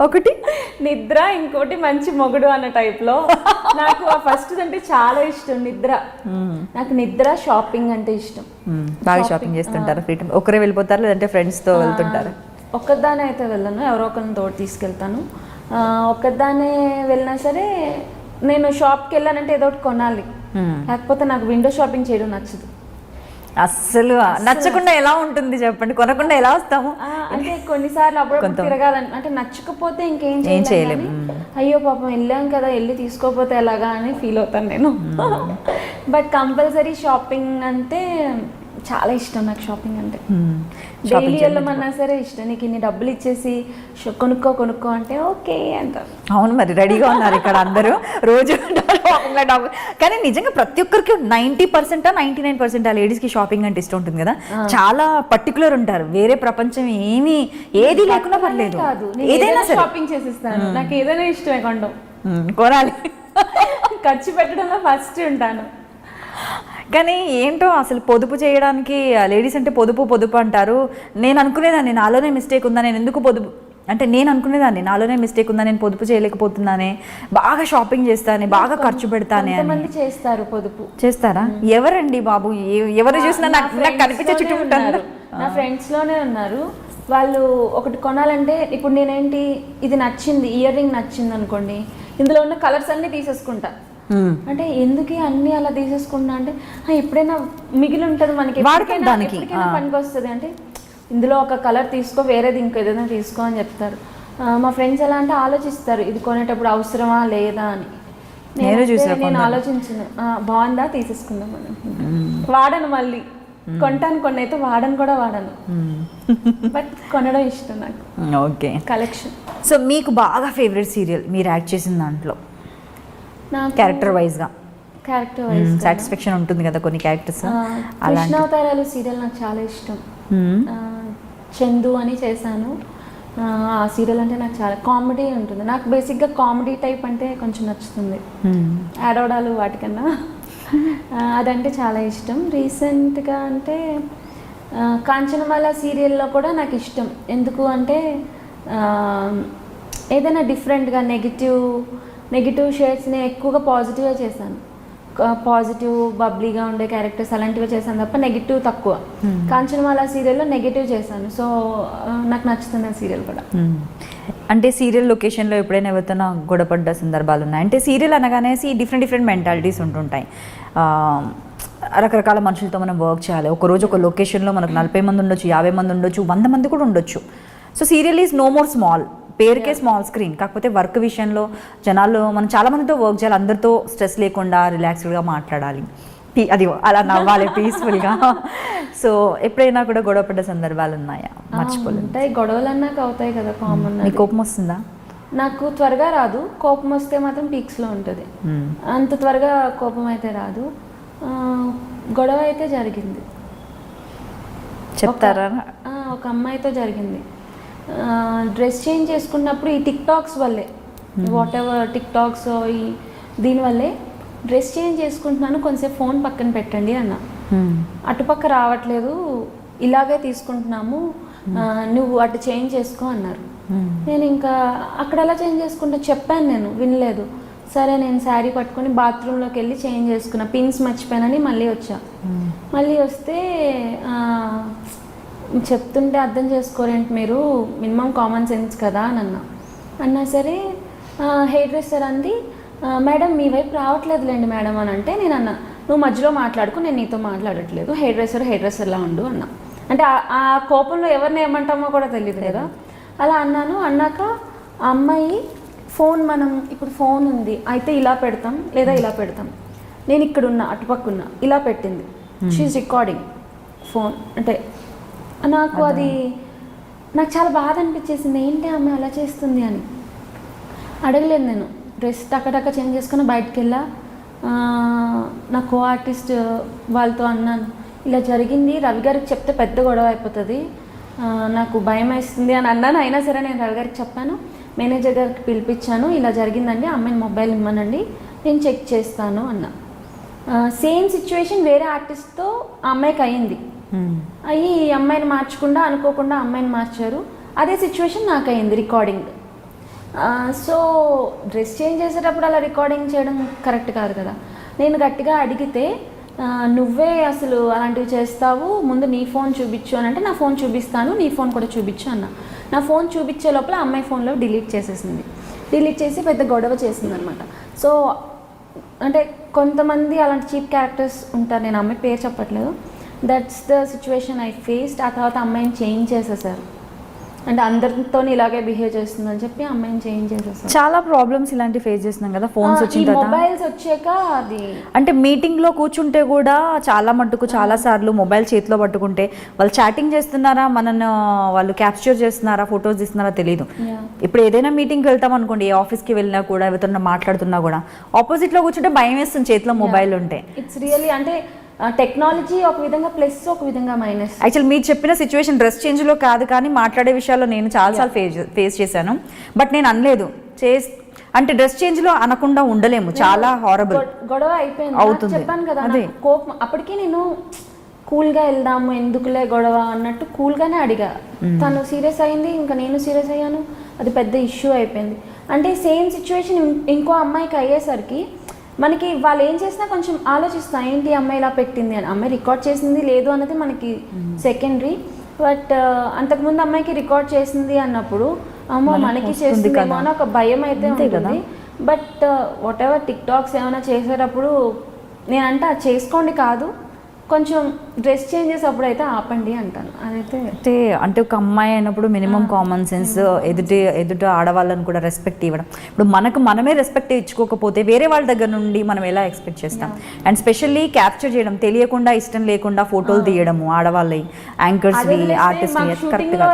ఒకటి నిద్ర, ఇంకోటి మంచి మొగుడు అన్న టైప్లో. నాకు ఆ ఫస్ట్ అంటే చాలా ఇష్టం నిద్ర. నాకు నిద్ర, షాపింగ్ అంటే ఇష్టం. బాగా షాపింగ్ చేస్తుంటారు ఫ్రీ టైం? ఒకరే వెళ్ళిపోతారు లేదంటే ఫ్రెండ్స్తో వెళ్తుంటారు? ఒక్కదానే అయితే వెళ్ళను, ఎవరో ఒకరిని తోడు తీసుకెళ్తాను. ఒక్కదానే వెళ్ళినా సరే నేను షాప్కి వెళ్ళానంటే ఏదో ఒకటి కొనాలి, లేకపోతే నాకు విండో షాపింగ్ చేయడం నచ్చదు. అస్సలు నచ్చకుండా ఎలా ఉంటుంది చెప్పండి, కొనకుండా ఎలా వస్తాము? అంటే కొన్నిసార్లు అప్పుడు తిరగాలని అంటే నచ్చకపోతే ఇంకేం చేయలేము. అయ్యో పాపం వెళ్ళాం కదా, వెళ్ళి తీసుకోకపోతే ఎలాగా అని ఫీల్ అవుతాను నేను. బట్ కంపల్సరీ షాపింగ్ అంటే చాలా ఇష్టం నాకు. షాపింగ్ అంటే డైలీ వెళ్ళమన్నా సరే ఇష్టం. నీకు ఇన్ని డబ్బులు ఇచ్చేసి కొనుక్కో అంటే ఓకే అంటారు. అవును, మరి రెడీగా ఉన్నారు ఇక్కడ అందరూ రోజు షాపింగ్ డబ్బు. కానీ నిజంగా ప్రతి ఒక్కరికి 90% 99% లేడీస్కి షాపింగ్ అంటే ఇష్టం ఉంటుంది కదా. చాలా పర్టికులర్ ఉంటారు, వేరే ప్రపంచం ఏది లేకున్నా పర్లేదు, కాదు ఏదైనా సరే షాపింగ్ చేసిస్తాను. నాకు ఏదైనా ఇష్టమే కొనడం, కొనాలి, ఖర్చు పెట్టడంలో ఫస్ట్ ఉంటాను. కానీ ఏంటో అసలు పొదుపు చేయడానికి లేడీస్ అంటే పొదుపు అంటారు. నేను అనుకునేదాన్ని నాలోనే మిస్టేక్ ఉందా, నేను ఎందుకు పొదుపు అంటే నేను అనుకునేదాన్ని నాలోనే మిస్టేక్ ఉందా, నేను పొదుపు చేయలేకపోతున్నానే, బాగా షాపింగ్ చేస్తానే, బాగా ఖర్చు పెడతానే. కొంతమంది చేస్తారు పొదుపు. చేస్తారా? ఎవరండి బాబు? ఎవరు చూసినా నాకు కనిపించే చుట్టూ ఉంటారు. నా ఫ్రెండ్స్లోనే ఉన్నారు వాళ్ళు. ఒకటి కొనాలంటే ఇప్పుడు నేనేంటి, ఇది నచ్చింది, ఇయర్ రింగ్ నచ్చింది అనుకోండి, ఇందులో ఉన్న కలర్స్ అన్నీ తీసేసుకుంటా. అంటే ఎందుకు అన్ని అలా తీసేసుకుంటా అంటే ఎప్పుడైనా మిగిలి ఉంటుంది మనకి, ఎప్పటికైనా పనికి వస్తుంది అంటే ఇందులో ఒక కలర్ తీసుకో, వేరేది ఇంకో ఏదైనా తీసుకో అని చెప్తారు. మా ఫ్రెండ్స్ ఎలా అంటే ఆలోచిస్తారు ఇది కొనేటప్పుడు అవసరమా లేదా అని. నేను ఆలోచించిన బాగుందా తీసేసుకుందాం మనం. వాడను మళ్ళీ, కొంటాను కొన్ని అయితే వాడను కూడా వాడను, బట్ కొనడం ఇష్టం నాకు. Okay, collection. సో మీకు బాగా ఫేవరెట్ సీరియల్ మీరు యాక్ట్ చేసిన దాంట్లో క్యారెక్టర్ వైజ్గా సాటిస్ఫాక్షన్ ఉంటుంది కదా కొన్ని క్యారెక్టర్స్? కృష్ణావతారాలు సీరియల్ నాకు చాలా ఇష్టం. చందు అని చేశాను. ఆ సీరియల్ అంటే నాకు చాలా కామెడీ ఉంటుంది. నాకు బేసిక్గా కామెడీ టైప్ అంటే కొంచెం నచ్చుతుంది, ఆడవడాలు వాటికన్నా. అదంటే చాలా ఇష్టం. రీసెంట్గా అంటే కాంచనమాల సీరియల్లో కూడా నాకు ఇష్టం. ఎందుకు అంటే ఏదైనా డిఫరెంట్గా నెగిటివ్ షేడ్స్ని ఎక్కువగా పాజిటివ్గా చేశాను. పాజిటివ్ బబ్లీగా ఉండే క్యారెక్టర్స్ అలాంటివి చేశాను తప్ప నెగిటివ్ తక్కువ. కాంచనమాల సీరియల్లో నెగిటివ్ చేశాను. సో నాకు నచ్చుతుంది ఆ సీరియల్ కూడా. అంటే సీరియల్ లొకేషన్లో ఎప్పుడైనా ఎవరితోనా గొడవపడ్డ సందర్భాలు ఉన్నాయి? అంటే సీరియల్ అనగానే డిఫరెంట్ మెంటాలిటీస్ ఉంటుంటాయి. రకరకాల మనుషులతో మనం వర్క్ చేయాలి. ఒకరోజు ఒక లొకేషన్లో మనకు 40 మంది ఉండొచ్చు, 50 మంది ఉండొచ్చు, 100 మంది కూడా ఉండొచ్చు. So serial is no more small, పేరుకే స్మాల్ స్క్రీన్. కాకపోతే వర్క్ విషయంలో జనాలు మనం చాలా మందితో వర్క్ చేయాలి, అందరితో స్ట్రెస్ లేకుండా రిలాక్స్డ్గా మాట్లాడాలి, అది అలా నవ్వాలి పీస్ఫుల్గా. సో ఎప్పుడైనా కూడా గొడవపడ్డ సందర్భాలు ఉన్నాయా? మర్చిపోలేంటాయి. గొడవలు అన్నాక అవుతాయి కదా కామన్. మీకు కోపం వస్తుందా? నాకు త్వరగా రాదు. కోపం వస్తే మాత్రం పీక్స్లో ఉంటుంది. అంత త్వరగా కోపం అయితే రాదు. గొడవ అయితే జరిగింది. చెప్తారా? ఒక అమ్మాయితో జరిగింది. డ్రెస్ చేంజ్ చేసుకున్నప్పుడు ఈ టిక్టాక్స్ వల్లే, వాట్ ఎవర్ టిక్టాక్స్ దీనివల్లే డ్రెస్ చేంజ్ చేసుకుంటున్నాను, కొంచెంసేపు ఫోన్ పక్కన పెట్టండి అన్న. అటుపక్క రావట్లేదు, ఇలాగే తీసుకుంటున్నాము, నువ్వు అటు చేంజ్ చేసుకో అన్నారు. నేను ఇంకా అక్కడ ఎలా చేంజ్ చేసుకుంటా చెప్పాను, నేను వినలేదు. సరే నేను శారీ పట్టుకొని బాత్రూంలోకి వెళ్ళి చేంజ్ చేసుకున్నా. పిన్స్ మర్చిపోయానని మళ్ళీ వచ్చా. మళ్ళీ వస్తే చెప్తుంటే అర్థం చేసుకోరేంటి మీరు, మినిమం కామన్ సెన్స్ కదా అని అన్నా సరే హెయిర్ డ్రెస్సర్ అంది, మేడం మీ వైపు రావట్లేదులేండి మేడం అని అంటే నేను అన్నా, నువ్వు మధ్యలో మాట్లాడుకు, నేను నీతో మాట్లాడట్లేదు, హెయిర్ డ్రెస్సర్లా ఉండు అన్నా. అంటే ఆ కోపంలో ఎవరిని ఏమంటామో కూడా తెలియదు కదా. అలా అన్నాను. అన్నాక ఆ అమ్మాయి ఫోన్, మనం ఇప్పుడు ఫోన్ ఉంది అయితే ఇలా పెడతాం లేదా ఇలా పెడతాం, నేను ఇక్కడున్నా అటుపక్కున్నా ఇలా పెట్టింది, షీఈస్ రికార్డింగ్ ఫోన్. అంటే నాకు చాలా బాధ అనిపించేసింది, ఏంటి ఆమె అలా చేస్తుంది అని. అడగలేదు నేను. డ్రెస్ టక్క చేంజ్ చేసుకుని బయటకు వెళ్ళా. నా కో ఆర్టిస్ట్ వాళ్ళతో అన్నాను, ఇలా జరిగింది, రవి గారికి చెప్తే పెద్ద గొడవ అయిపోతుంది, నాకు భయం వేస్తుంది అని అన్నాను. అయినా సరే నేను రవి గారికి చెప్పాను, మేనేజర్ గారికి పిలిపించాను, ఇలా జరిగిందండి, అమ్మాయిని మొబైల్ ఇమ్మనండి, నేను చెక్ చేస్తాను అన్నా. సేమ్ సిచ్యువేషన్ వేరే ఆర్టిస్ట్తో ఆ అమ్మాయికి అయ్యింది. అయ్యి ఈ అమ్మాయిని మార్చకుండా అనుకోకుండా అమ్మాయిని మార్చారు. అదే సిచ్యువేషన్ నాకు అయింది రికార్డింగ్. సో డ్రెస్ చేంజ్ చేసేటప్పుడు అలా రికార్డింగ్ చేయడం కరెక్ట్ కాదు కదా. నేను గట్టిగా అడిగితే, నువ్వే అసలు అలాంటివి చేస్తావు, ముందు నీ ఫోన్ చూపించు అని అంటే, నా ఫోన్ చూపిస్తాను, నీ ఫోన్ కూడా చూపించు అన్న. నా ఫోన్ చూపించే లోపల అమ్మాయి ఫోన్లో డిలీట్ చేసేసింది. డిలీట్ చేసి పెద్ద గొడవ చేసింది అనమాట. సో అంటే కొంతమంది అలాంటి చీప్ క్యారెక్టర్స్ ఉంటారు, నేను అమ్మాయి పేరు చెప్పట్లేదు. That's the situation I faced. ఆ తర్వాత అమ్మాయిని చేంజ్ చేసేసారు. అంటే అందరితో ఇలాగే బిహేవ్ చేస్తుందని చెప్పి అమ్మాయిని చేంజ్ చేసేసారు. చాలా ప్రాబ్లమ్స్ ఇలాంటి ఫేస్ చేస్తున్నాం కదా ఫోన్స్ వచ్చిన తర్వాత. మొబైల్స్ వచ్చాక అది అంటే మీటింగ్ లో కూర్చుంటే కూడా చాలా మట్టుకు చాలా సార్లు మొబైల్ చేతిలో పట్టుకుంటే వాళ్ళు చాటింగ్ చేస్తున్నారా, మనను వాళ్ళు క్యాప్చర్ చేస్తున్నారా, ఫొటోస్ తీస్తున్నారా తెలియదు. ఇప్పుడు ఏదైనా మీటింగ్కి వెళ్తాం అనుకోండి, ఏ ఆఫీస్కి వెళ్ళినా కూడా ఎవరితో మాట్లాడుతున్నా కూడా ఆపోజిట్ లో కూర్చుంటే భయం వేస్తుంది చేతిలో మొబైల్ ఉంటే. ఇట్స్ రియల్లీ అంటే టెక్నాలజీ ఒక విధంగా ప్లస్, ఒక విధంగా మైనస్. యాక్చువల్ మీరు చెప్పిన సిచ్యువేషన్ డ్రెస్ చేంజ్లో కాదు, కానీ మాట్లాడే విషయాల్లో నేను చాలాసార్లు ఫేస్ చేశాను. బట్ నేను అనలేదు అంటే డ్రెస్ చేంజ్లో అనకుండా ఉండలేము, చాలా హారబుల్ గొడవ అయిపోయింది. చెప్పాను కదా కోపం. అప్పటికి నేను కూల్గా వెళ్దాము, ఎందుకులే గొడవ అన్నట్టు కూల్గానే అడిగా. తను సీరియస్ అయింది, ఇంకా నేను సీరియస్ అయ్యాను, అది పెద్ద ఇష్యూ అయిపోయింది. అంటే సేమ్ సిచ్యువేషన్ ఇంకో అమ్మాయికి అయ్యేసరికి మనకి వాళ్ళు ఏం చేసినా కొంచెం ఆలోచిస్తాం, ఏంటి అమ్మాయి ఇలా పెట్టింది అని. అమ్మాయి రికార్డ్ చేసింది లేదు అన్నది మనకి సెకండరీ. బట్ అంతకుముందు అమ్మాయికి రికార్డ్ చేసింది అన్నప్పుడు అమ్మో మనకి చేస్తుందేమో అని ఒక భయం అయితే ఉంటుంది. But what ever tick talks ఏమైనా చేసేటప్పుడు నేనంటే అది చేసుకోండి కాదు, కొంచెం డ్రెస్ చేంజ్ చేసేటప్పుడు అయితే ఆపండి అంటాను. అదైతే అంటే ఒక అమ్మాయి అయినప్పుడు మినిమం కామన్ సెన్స్, ఎదుట ఆడవాళ్ళని కూడా రెస్పెక్ట్ ఇవ్వడం. ఇప్పుడు మనమే రెస్పెక్ట్ ఇచ్చుకోకపోతే వేరే వాళ్ళ దగ్గర నుండి మనం ఎలా ఎక్స్పెక్ట్ చేస్తాం? అండ్ స్పెషల్లీ క్యాప్చర్ చేయడం, తెలియకుండా ఇష్టం లేకుండా ఫోటోలు తీయడము ఆడవాళ్ళవి, యాంకర్స్ ఆర్టిస్ట్.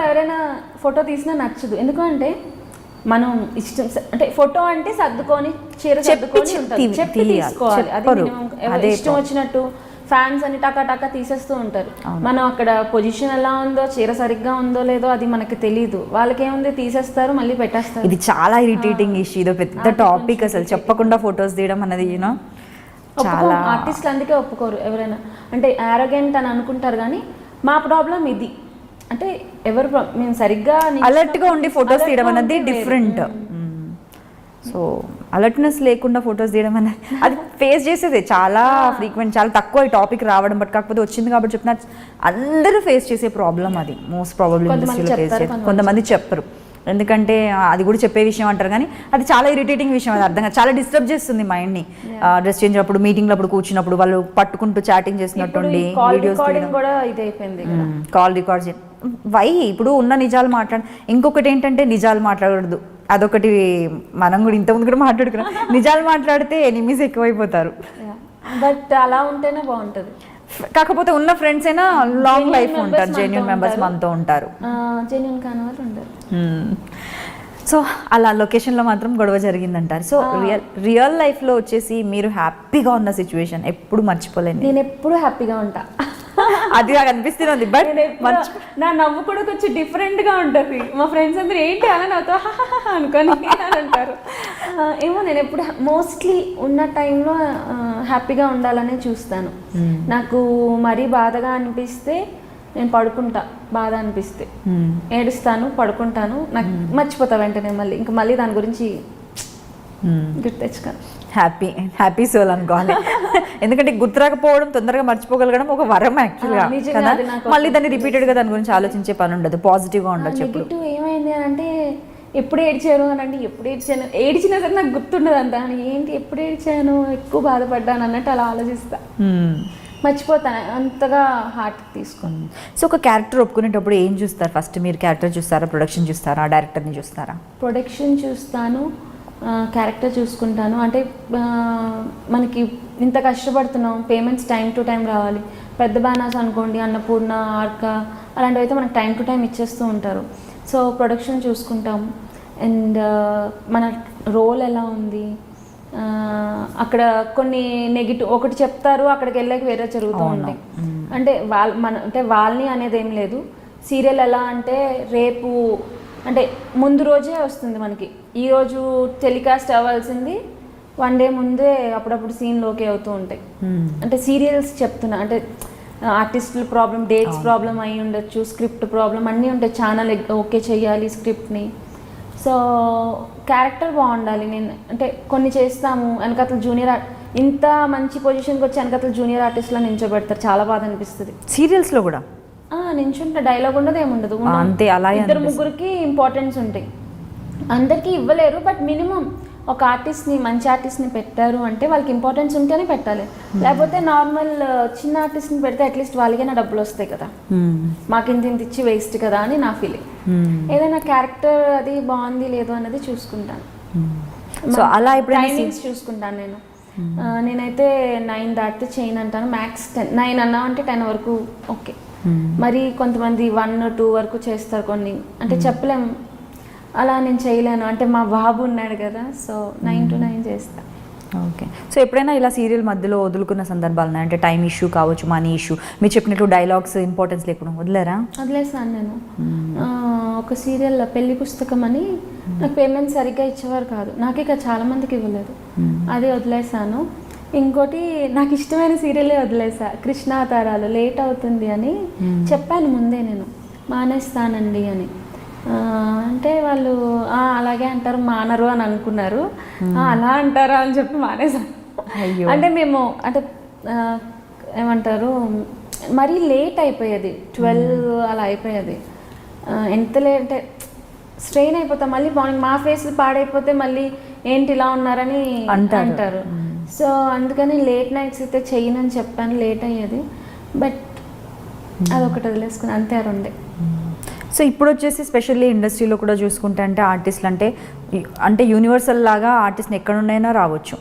ఎవరైనా ఫోటో తీసినా నచ్చదు, ఎందుకంటే మనం ఇష్టం అంటే ఫోటో అంటే సర్దుకొని చీర సర్దుకొని చెప్పి తీసుకోవాలి. అది ఇష్టం వచ్చినట్టు ఫ్యాన్స్ అని టకా తీసేస్తూ ఉంటారు. మనం అక్కడ పొజిషన్ ఎలా ఉందో, చీర సరిగ్గా ఉందో లేదో అది మనకి తెలీదు. వాళ్ళకేముంది తీసేస్తారు, మళ్ళీ పెట్టేస్తారు. ఇది చాలా ఇరిటేటింగ్ ఇష్యూ, ఇదో పెద్ద టాపిక్ అసలు. చెప్పకుండా ఫొటోస్ తీయడం అనేది చాలా ఆర్టిస్టులు అందుకే ఒప్పుకోరు ఎవరైనా. అంటే యారోగెంట్ అని అనుకుంటారు, కానీ మా ప్రాబ్లం ఇది. అంటే మేము సరిగ్గా అలర్ట్గా ఉండి ఫొటోస్ తీయడం అనేది డిఫరెంట్. సో అలర్ట్నెస్ లేకుండా ఫొటోస్ తీయడం అనేది అది ఫేస్ చేసేదే చాలా ఫ్రీక్వెంట్, చాలా తక్కువ ఈ టాపిక్ రావడం. బట్ కాకపోతే వచ్చింది కాబట్టి చెప్తున్నా, అందరూ ఫేస్ చేసే ప్రాబ్లం అది. మోస్ట్ ప్రాబ్లమ్ ఇండస్ట్రీలో ఫేస్ చేసే. కొంతమంది చెప్పరు, ఎందుకంటే అది కూడా చెప్పే విషయం అంటారు, కానీ అది చాలా ఇరిటేటింగ్ విషయం. అది అర్థంగా చాలా డిస్టర్బ్ చేస్తుంది మైండ్ని. డ్రెస్ చేంజ్ అప్పుడు, మీటింగ్లో అప్పుడు కూర్చున్నప్పుడు వాళ్ళు పట్టుకుంటూ చాటింగ్ చేసినట్టుండి వీడియోస్ కాల్ రికార్డ్ చేయడం. వై ఇప్పుడు ఉన్న నిజాలు మాట్లాడ. ఇంకొకటి ఏంటంటే నిజాలు మాట్లాడకూడదు, అదొకటి. మనం కూడా ఇంతకుముందు కూడా మాట్లాడుకున్నాం, నిజాలు మాట్లాడితే ఎనిమీస్ ఎక్కువైపోతారు. బట్ అలా ఉంటేనే బాగుంటుంది. కాకపోతే ఉన్న ఫ్రెండ్స్ అయినా లాంగ్ లైఫ్ ఉంటారు, జెన్యూన్ మెంబర్స్ మనతో ఉంటారు, జెన్యూన్ కాని వాళ్ళు ఉండరు. సో అలా లొకేషన్లో మాత్రం గొడవ జరిగిందంటారు. సో రియల్ లైఫ్లో వచ్చేసి మీరు హ్యాపీగా ఉన్న సిచ్యువేషన్ ఎప్పుడు మర్చిపోలేండి? నేను ఎప్పుడు హ్యాపీగా ఉంటా, అది నాకు అనిపిస్తుంది. బట్ నా నవ్వు కూడా కొంచెం డిఫరెంట్గా ఉంటుంది. మా ఫ్రెండ్స్ అందరూ ఏంటి అలా నాతో అనుకొని అని అంటారు. ఏమో నేను ఎప్పుడు మోస్ట్లీ ఉన్న టైంలో హ్యాపీగా ఉండాలనే చూస్తాను. నాకు మరీ బాధగా అనిపిస్తే నేను పడుకుంటా, బాధ అనిపిస్తే ఏడుస్తాను, పడుకుంటాను, నాకు మర్చిపోతా వెంటనే. మళ్ళీ దాని గురించి గుర్తు తెచ్చుకోను. హ్యాపీ సోల్ అనుకోవాలి. ఎందుకంటే గుర్తురాకపోవడం, తొందరగా మర్చిపోగలగడం ఒక వరం యాక్చువల్గా కదా. మళ్ళీ దాన్ని రిపీటెడ్గా దాని గురించి ఆలోచించే పని ఉండదు, పాజిటివ్గా ఉండొచ్చు. ఎప్పుడు ఏమైంది అని అంటే ఎప్పుడు ఏడ్చాను అని అంటే ఎప్పుడు ఏడ్చినా సరే నాకు గుర్తుండదు అంత. ఏంటి ఎప్పుడు ఏడ్చాను, ఎక్కువ బాధపడ్డాను అన్నట్టు అలా ఆలోచిస్తా, మర్చిపోతాను, అంతగా హార్ట్ తీసుకోండి. సో ఒక క్యారెక్టర్ ఒప్పుకునేటప్పుడు ఏం చూస్తారు ఫస్ట్? మీరు క్యారెక్టర్ చూస్తారా, ప్రొడక్షన్ చూస్తారా, డైరెక్టర్ని చూస్తారా? ప్రొడక్షన్ చూస్తాను, క్యారెక్టర్ చూసుకుంటాను. అంటే మనకి ఇంత కష్టపడుతున్నాం, పేమెంట్స్ టైం టు టైం రావాలి. పెద్ద బ్యానర్స్ అనుకోండి, అన్నపూర్ణ, ఆర్కా అలాంటివి అయితే మనకు టైం టు టైం ఇచ్చేస్తూ ఉంటారు. సో ప్రొడక్షన్ చూసుకుంటాం. అండ్ మన రోల్ ఎలా ఉంది, అక్కడ కొన్ని నెగిటివ్ ఒకటి చెప్తారు, అక్కడికి వెళ్ళాక వేరే జరుగుతూ ఉంటాయి. అంటే వాళ్ళని అనేది ఏం లేదు. సీరియల్ ఎలా అంటే రేపు అంటే ముందు రోజే వస్తుంది మనకి. ఈరోజు టెలికాస్ట్ అవ్వాల్సింది 1 day ముందే అప్పుడప్పుడు సీన్లు ఓకే అవుతూ ఉంటాయి. అంటే సీరియల్స్ చెప్తున్నా, అంటే ఆర్టిస్టుల ప్రాబ్లం, డేట్స్ ప్రాబ్లం అయి ఉండొచ్చు, స్క్రిప్ట్ ప్రాబ్లం అన్నీ ఉంటాయి. ఛానల్ ఓకే చేయాలి స్క్రిప్ట్ని. సో క్యారెక్టర్ బాగుండాలి. నేను అంటే కొన్ని చేస్తాము, వెనకతలు జూనియర్ ఇంత మంచి పొజిషన్కి వచ్చి వెనకతలు జూనియర్ ఆర్టిస్ట్లో నించోబెడతారు, చాలా బాధ అనిపిస్తుంది. సీరియల్స్లో కూడా నించుంటే డైలాగ్ ఉండదు, ఏముండదు. అంతే, అలా 2-3 ఇంపార్టెన్స్ ఉంటాయి. అందరికీ ఇవ్వలేరు, బట్ మినిమం ఒక ఆర్టిస్ట్ని మంచి ఆర్టిస్ట్ని పెట్టారు అంటే వాళ్ళకి ఇంపార్టెన్స్ ఉంటేనే పెట్టాలి, లేకపోతే నార్మల్ చిన్న ఆర్టిస్ట్ని పెడితే అట్లీస్ట్ వాళ్ళకైనా డబ్బులు వస్తాయి కదా, మాకు ఇంత ఇచ్చి వేస్ట్ కదా అని నా ఫీలింగ్. ఏదైనా క్యారెక్టర్ అది బాగుంది లేదు అన్నది చూసుకుంటాను. సో అలా ఇప్పుడు టైమింగ్స్ చూసుకుంటాను నేను. నేనైతే 9 దాటితే చేయను అంటాను, మ్యాక్స్ 10. 9 అన్నా అంటే 10 వరకు ఓకే. మరి కొంతమంది 1-2 వరకు చేస్తారు కొన్ని, అంటే చెప్పలేము. అలా నేను చేయలేను, అంటే మా బాబు ఉన్నాడు కదా, సో 9 to 9 చేస్తా. ఓకే. సో ఎప్పుడైనా ఇలా సీరియల్ మధ్యలో వదులుకున్న సందర్భాలు ఉన్నాయి, అంటే టైం ఇష్యూ కావచ్చు, మనీ ఇష్యూ, మీరు చెప్పినట్టు డైలాగ్స్ ఇంపార్టెన్స్ లేకుండా వదిలేరా? వదిలేసాను నేను. ఒక సీరియల్ పెళ్లి పుస్తకం అని నాకు పేమెంట్ సరిగ్గా ఇచ్చేవారు కాదు, నాకే కాదు చాలా మందికి ఇవ్వలేదు, అది వదిలేసాను. ఇంకోటి నాకు ఇష్టమైన సీరియలే వదిలేసా, కృష్ణావతారాలు. లేట్ అవుతుంది అని చెప్పాను ముందే నేను, మానేస్తానండి అని. అంటే వాళ్ళు అలాగే అంటారు, మానరు అని అనుకున్నారు. అలా అంటారా అని చెప్పి మానేసాను. అంటే మేము అంటే ఏమంటారు, మరీ లేట్ అయిపోయేది, 12 అలా అయిపోయేది. ఎంత లేట్ అంటే స్ట్రెయిన్ అయిపోతాం, మళ్ళీ మార్నింగ్ మా ఫేస్లు పాడైపోతే మళ్ళీ ఏంటి ఇలా ఉన్నారని అంటారు. సో అందుకని లేట్ నైట్స్ అయితే చెయ్యనని చెప్పాను, లేట్ అయ్యేది. బట్ అదొకటి వదిలేసుకుని అంతే, ఆ రెండే. సో ఇప్పుడు వచ్చేసి స్పెషల్లీ ఇండస్ట్రీలో కూడా చూసుకుంటే అంటే ఆర్టిస్టులు అంటే యూనివర్సల్ లాగా ఆర్టిస్ట్ని ఎక్కడ నుండైనా రావచ్చు.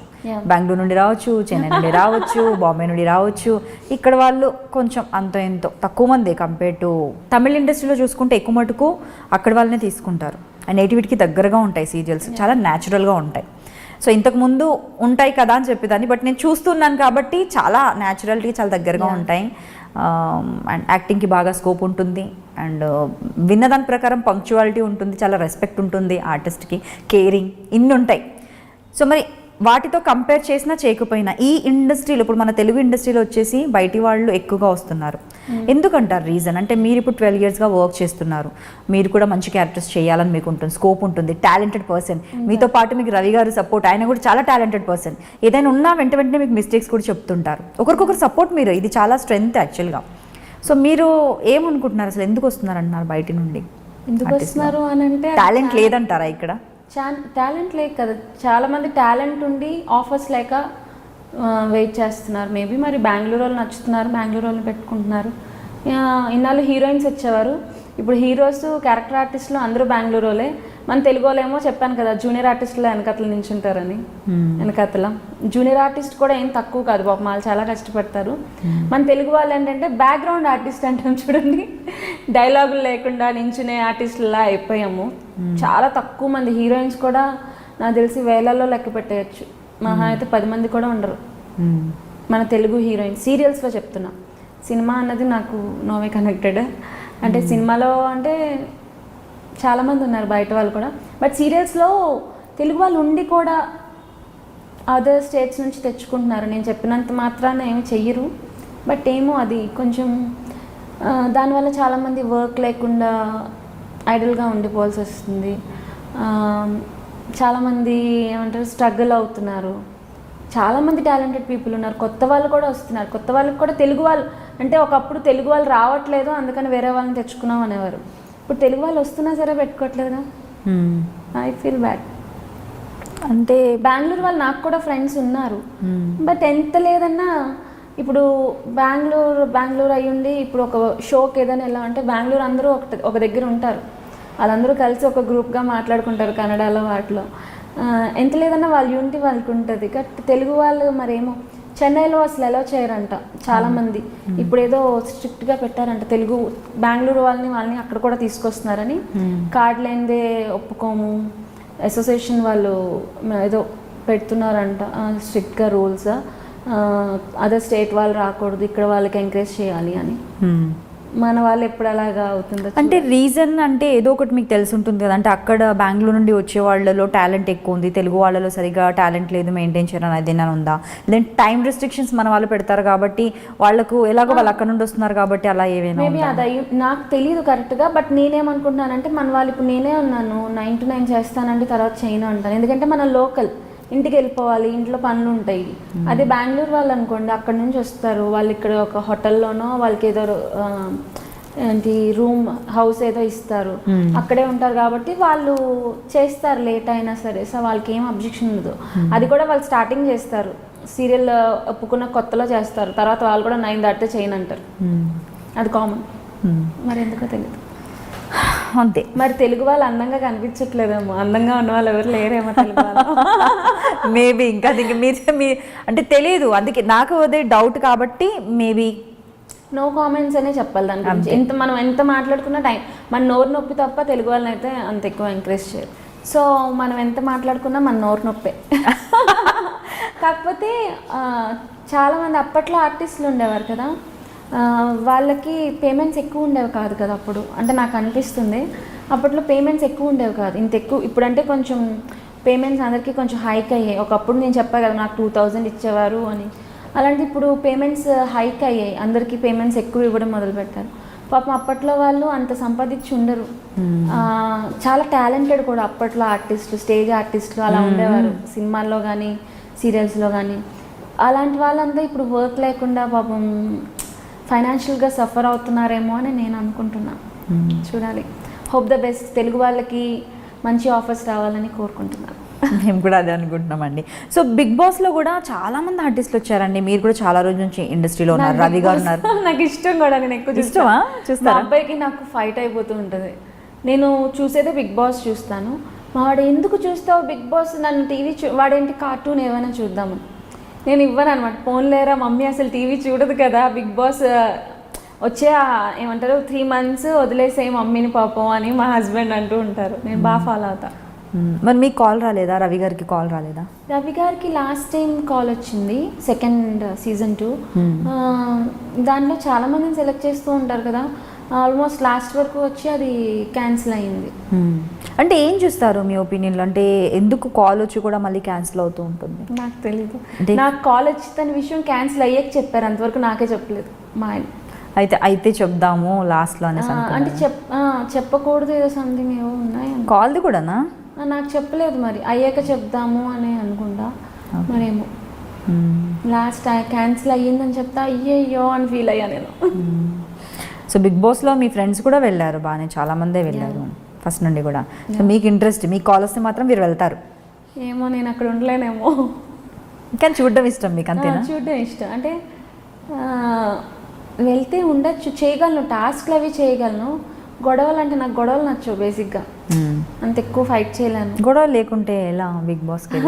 బెంగళూరు నుండి రావచ్చు, చెన్నై నుండి రావచ్చు, బాంబే నుండి రావచ్చు. ఇక్కడ వాళ్ళు కొంచెం ఎంతో తక్కువ మంది కంపేర్ టు తమిళ ఇండస్ట్రీలో చూసుకుంటే ఎక్కువ మటుకు అక్కడ వాళ్ళనే తీసుకుంటారు. అండ్ నేటివిటీకి దగ్గరగా ఉంటాయి సీరియల్స్, చాలా న్యాచురల్గా ఉంటాయి. సో ఇంతకుముందు ఉంటాయి కదా అని చెప్పేదాన్ని, బట్ నేను చూస్తున్నాను కాబట్టి చాలా న్యాచురాలిటీ చాలా దగ్గరగా ఉంటాయి. అండ్ యాక్టింగ్కి బాగా స్కోప్ ఉంటుంది, అండ్ విన్నదాని ప్రకారం పంక్చువాలిటీ ఉంటుంది, చాలా రెస్పెక్ట్ ఉంటుంది ఆర్టిస్ట్కి, కేరింగ్, ఇన్ని ఉంటాయి. సో మరి వాటితో కంపేర్ చేసినా చేయకపోయినా ఈ ఇండస్ట్రీలో ఇప్పుడు మన తెలుగు ఇండస్ట్రీలో వచ్చేసి బయటి వాళ్ళు ఎక్కువగా వస్తున్నారు. ఎందుకంటారు రీజన్? అంటే మీరు ఇప్పుడు 12 yearsగా వర్క్ చేస్తున్నారు, మీరు కూడా మంచి క్యారెక్టర్స్ చేయాలని మీకు ఉంటుంది, స్కోప్ ఉంటుంది, టాలెంటెడ్ పర్సన్. మీతో పాటు మీకు రవి గారు సపోర్ట్, ఆయన కూడా చాలా టాలెంటెడ్ పర్సన్. ఏదైనా ఉన్నా వెంటనే మీకు మిస్టేక్స్ కూడా చెప్తుంటారు. ఒకరికొకరు సపోర్ట్ మీరు, ఇది చాలా స్ట్రెంగ్త్ యాక్చువల్గా. సో మీరు ఏమనుకుంటున్నారు, అసలు ఎందుకు వస్తున్నారు అంటున్నారు బయట నుండి? ఎందుకు వస్తున్నారు అని అంటే టాలెంట్ లేదంటారా ఇక్కడ? టాలెంట్ లేక కదా, చాలామంది టాలెంట్ ఉండి ఆఫర్స్ లేక వెయిట్ చేస్తున్నారు. మేబీ మరి బెంగళూరు వాళ్ళు నచ్చుతున్నారు, బెంగళూరు వాళ్ళు పెట్టుకుంటున్నారు. ఇన్నాళ్ళు హీరోయిన్స్ వచ్చేవారు, ఇప్పుడు హీరోస్ క్యారెక్టర్ ఆర్టిస్టులు అందరూ బెంగళూరు వాళ్ళే. మన తెలుగు వాళ్ళేమో చెప్పాను కదా జూనియర్ ఆర్టిస్టులు వెనకతలు నించుంటారని. వెనకతల జూనియర్ ఆర్టిస్ట్ కూడా ఏం తక్కువ కాదు పాపం, వాళ్ళు చాలా కష్టపడతారు. మన తెలుగు వాళ్ళు ఏంటంటే బ్యాక్గ్రౌండ్ ఆర్టిస్ట్ అంటాం చూడండి, డైలాగులు లేకుండా నించునే ఆర్టిస్టులా అయిపోయాము. చాలా తక్కువ మంది హీరోయిన్స్ కూడా నాకు తెలిసి వేలల్లో లెక్క పెట్టేయచ్చు, మహా అయితే 10 మంది కూడా ఉండరు మన తెలుగు హీరోయిన్. సీరియల్స్లో చెప్తున్నా, సినిమా అన్నది నాకు నోవే కనెక్టెడ్. అంటే సినిమాలో అంటే చాలామంది ఉన్నారు బయట వాళ్ళు కూడా, బట్ సీరియల్స్లో తెలుగు వాళ్ళు ఉండి కూడా అదర్ స్టేట్స్ నుంచి తెచ్చుకుంటున్నారు. నేను చెప్పినంత మాత్రాన ఏమి చెయ్యరు, బట్ ఏమో అది కొంచెం దానివల్ల చాలామంది వర్క్ లేకుండా ఐడల్గా ఉండిపోవాల్సి వస్తుంది. చాలామంది ఏమంటారు స్ట్రగుల్ అవుతున్నారు. చాలామంది టాలెంటెడ్ పీపుల్ ఉన్నారు, కొత్త వాళ్ళు కూడా వస్తున్నారు. కొత్త వాళ్ళకి కూడా తెలుగు వాళ్ళు అంటే ఒకప్పుడు తెలుగు వాళ్ళు రావట్లేదు అందుకని వేరే వాళ్ళని తెచ్చుకున్నాం అనేవారు. ఇప్పుడు తెలుగు వాళ్ళు వస్తున్నా సరే పెట్టుకోవట్లేదుగా. I feel bad. అంటే బెంగళూరు వాళ్ళు నాకు కూడా ఫ్రెండ్స్ ఉన్నారు, బట్ ఎంత లేదన్నా ఇప్పుడు బెంగళూరు అయ్యుండి ఇప్పుడు ఒక షోకి ఏదైనా ఎలా అంటే బెంగళూరు అందరూ ఒక దగ్గర ఉంటారు, వాళ్ళందరూ కలిసి ఒక గ్రూప్గా మాట్లాడుకుంటారు కన్నడలో వాటిలో. ఎంత లేదన్నా వాళ్ళ యూనిటీ వాళ్ళకి ఉంటుంది. బట్ తెలుగు వాళ్ళు మరేమో చెన్నైలో అసలు ఎలా చేయరంట చాలామంది. ఇప్పుడు ఏదో స్ట్రిక్ట్గా పెట్టారంట తెలుగు బెంగళూరు వాళ్ళని అక్కడ కూడా తీసుకొస్తున్నారని. కార్డు లేనిదే ఒప్పుకోము, అసోసియేషన్ వాళ్ళు ఏదో పెడుతున్నారంట స్ట్రిక్ట్గా రూల్స్. అదర్ స్టేట్ వాళ్ళు రాకూడదు, ఇక్కడ వాళ్ళకి ఎంకరేజ్ చేయాలి అని. మన వాళ్ళు ఎప్పుడు అలాగా అవుతుందో అంటే రీజన్ అంటే ఏదో ఒకటి మీకు తెలిసి ఉంటుంది కదా. అంటే అక్కడ బెంగళూరు నుండి వచ్చే వాళ్ళలో టాలెంట్ ఎక్కువ ఉంది, తెలుగు వాళ్ళలో సరిగా టాలెంట్ లేదు, మెయింటైన్ చేయడం ఏదైనా ఉందా? లేదంటే టైం రెస్ట్రిక్షన్స్ మన వాళ్ళు పెడతారు కాబట్టి వాళ్ళకు ఎలాగో వాళ్ళు అక్కడ నుండి వస్తున్నారు కాబట్టి అలా ఏమైనా? మేబీ అది నాకు తెలియదు కరెక్ట్గా, బట్ నేనేమనుకుంటున్నానంటే మన వాళ్ళు ఇప్పుడు నేనే ఉన్నాను 9 to 9 చేస్తానంటే తర్వాత చేయను అంటాను. ఎందుకంటే మన లోకల్ ఇంటికి వెళ్ళిపోవాలి, ఇంట్లో పనులు ఉంటాయి. అదే బెంగళూరు వాళ్ళు అనుకోండి అక్కడ నుంచి వస్తారు, వాళ్ళు ఇక్కడ ఒక హోటల్లోనో వాళ్ళకి ఏదో ఏంటి రూమ్ హౌస్ ఏదో ఇస్తారు, అక్కడే ఉంటారు కాబట్టి వాళ్ళు చేస్తారు లేట్ అయినా సరే. సో వాళ్ళకి ఏం అబ్జెక్షన్ ఉండదు. అది కూడా వాళ్ళు స్టార్టింగ్ చేస్తారు, సీరియల్ ఒప్పుకున్న కొత్తలో చేస్తారు, తర్వాత వాళ్ళు కూడా 9 దాటితే చేయను అంటారు. అది కామన్. మరి ఎందుకో తెలియదు. అంతే. మరి తెలుగు వాళ్ళు అందంగా కనిపించట్లేదేమో, అందంగా ఉన్న వాళ్ళు ఎవరు లేరేమో తెలుగు వాళ్ళు. మేబీ ఇంకా మీరు అంటే తెలియదు, అందుకే నాకు అదే డౌట్ కాబట్టి మేబీ నో కామెంట్స్ అనే చెప్పాలి దాని గురించి. మనం ఎంత మాట్లాడుకున్న టైం మన నోరు నొప్పి తప్ప తెలుగు వాళ్ళని అయితే అంత ఎక్కువ ఎంకరేజ్ చేయరు. సో మనం ఎంత మాట్లాడుకున్నా మన నోరు నొప్పే. కాకపోతే చాలామంది అప్పట్లో ఆర్టిస్టులు ఉండేవారు కదా, వాళ్ళకి పేమెంట్స్ ఎక్కువ ఉండేవి కాదు కదా అప్పుడు. అంటే నాకు అనిపిస్తుంది అప్పట్లో పేమెంట్స్ ఎక్కువ ఉండేవి కాదు, ఇంత ఎక్కువ. ఇప్పుడంటే కొంచెం పేమెంట్స్ అందరికీ కొంచెం హైక్ అయ్యాయి. ఒకప్పుడు నేను చెప్పాను కదా నాకు 2000 ఇచ్చేవారు అని, అలాంటి ఇప్పుడు పేమెంట్స్ హైక్ అయ్యాయి, అందరికీ పేమెంట్స్ ఎక్కువ ఇవ్వడం మొదలుపెట్టారు. పాపం అప్పట్లో వాళ్ళు అంత సంపాదించి ఉండరు. చాలా టాలెంటెడ్ కూడా అప్పట్లో ఆర్టిస్టులు, స్టేజ్ ఆర్టిస్టులు అలా ఉండేవారు, సినిమాల్లో కానీ సీరియల్స్లో కానీ. అలాంటి వాళ్ళంతా ఇప్పుడు వర్క్ లేకుండా పాపం ఫైనాన్షియల్గా సఫర్ అవుతున్నారేమో అని నేను అనుకుంటున్నాను. చూడాలి. Hope the best. తెలుగు వాళ్ళకి మంచి ఆఫర్స్ రావాలని కోరుకుంటున్నాను. మేము కూడా అదే అనుకుంటున్నామండి. సో బిగ్ బాస్లో కూడా చాలా మంది ఆర్టిస్టులు వచ్చారండి. మీరు కూడా చాలా రోజుల నుంచి ఇండస్ట్రీలో ఉన్నారు. రవి గారు ఉన్నారు. నాకు ఇష్టం కూడా, నేను ఎక్కువ ఇష్టమా చూస్తా. అబ్బాయికి నాకు ఫైట్ అయిపోతూ ఉంటుంది. నేను చూసేదే బిగ్ బాస్ చూస్తాను. వాడు ఎందుకు చూస్తావు బిగ్ బాస్, నన్ను టీవీ వాడేంటి కార్టూన్ ఏమైనా చూద్దాము, నేను ఇవ్వను అనమాట. ఫోన్ లేరా మమ్మీ, అసలు టీవీ చూడదు కదా, బిగ్ బాస్ వచ్చే ఏమంటారు 3 months వదిలేసే మమ్మీని పాపం అని మా హస్బెండ్ అంటూ ఉంటారు. నేను బాగా ఫాలో అవుతా. మరి మీకు కాల్ రాలేదా? రవి గారికి కాల్ రాలేదా? రవి గారికి లాస్ట్ టైం కాల్ వచ్చింది, సెకండ్ సీజన్ 2. దాంట్లో చాలామందిని సెలెక్ట్ చేస్తూ ఉంటారు కదా, ఆల్మోస్ట్ లాస్ట్ వరకు వచ్చి అది క్యాన్సిల్ అయ్యింది. అంటే ఏం చూస్తారు మీ ఒపీనియన్లో? అంటే ఎందుకు కాల్ వచ్చి కూడా మళ్ళీ క్యాన్సిల్ అవుతూ ఉంటుంది? నాకు తెలీదు. నాకు కాల్ వచ్చి తన విషయం క్యాన్సిల్ అయ్యాక చెప్పారు, అంతవరకు నాకే చెప్పలేదు మా ఆయన. అయితే చెప్దాము లాస్ట్లో అనేసి అంటే చెప్పకూడదు ఏదో సంథింగ్ ఏవో ఉన్నాయి. కాల్ది కూడానా? నాకు చెప్పలేదు, మరి అయ్యాక చెప్దాము అని అనుకుంటా మరేమో. లాస్ట్ క్యాన్సిల్ అయ్యిందని చెప్తా అయ్యయ్యో అని ఫీల్ అయ్యా నేను. సో బిగ్ బాస్లో మీ ఫ్రెండ్స్ కూడా వెళ్ళారు, బాగానే చాలామందే వెళ్ళారు ఫస్ట్ నుండి కూడా. సో మీకు ఇంట్రెస్ట్, మీకు కాల్ వస్తే మాత్రం మీరు వెళ్తారు? ఏమో నేను అక్కడ ఉండలేనేమో, కానీ చూడడం ఇష్టం మీకు అంతేనా? చూడడం ఇష్టం. అంటే వెళ్తే ఉండొచ్చు, చేయగలను, టాస్క్లు అవి చేయగలను. గొడవలు అంటే నాకు గొడవలు నచ్చవు బేసిక్గా, అంత ఎక్కువ ఫైట్ చేయలేను. గొడవలు లేకుంటే ఎలా బిగ్ బాస్కి?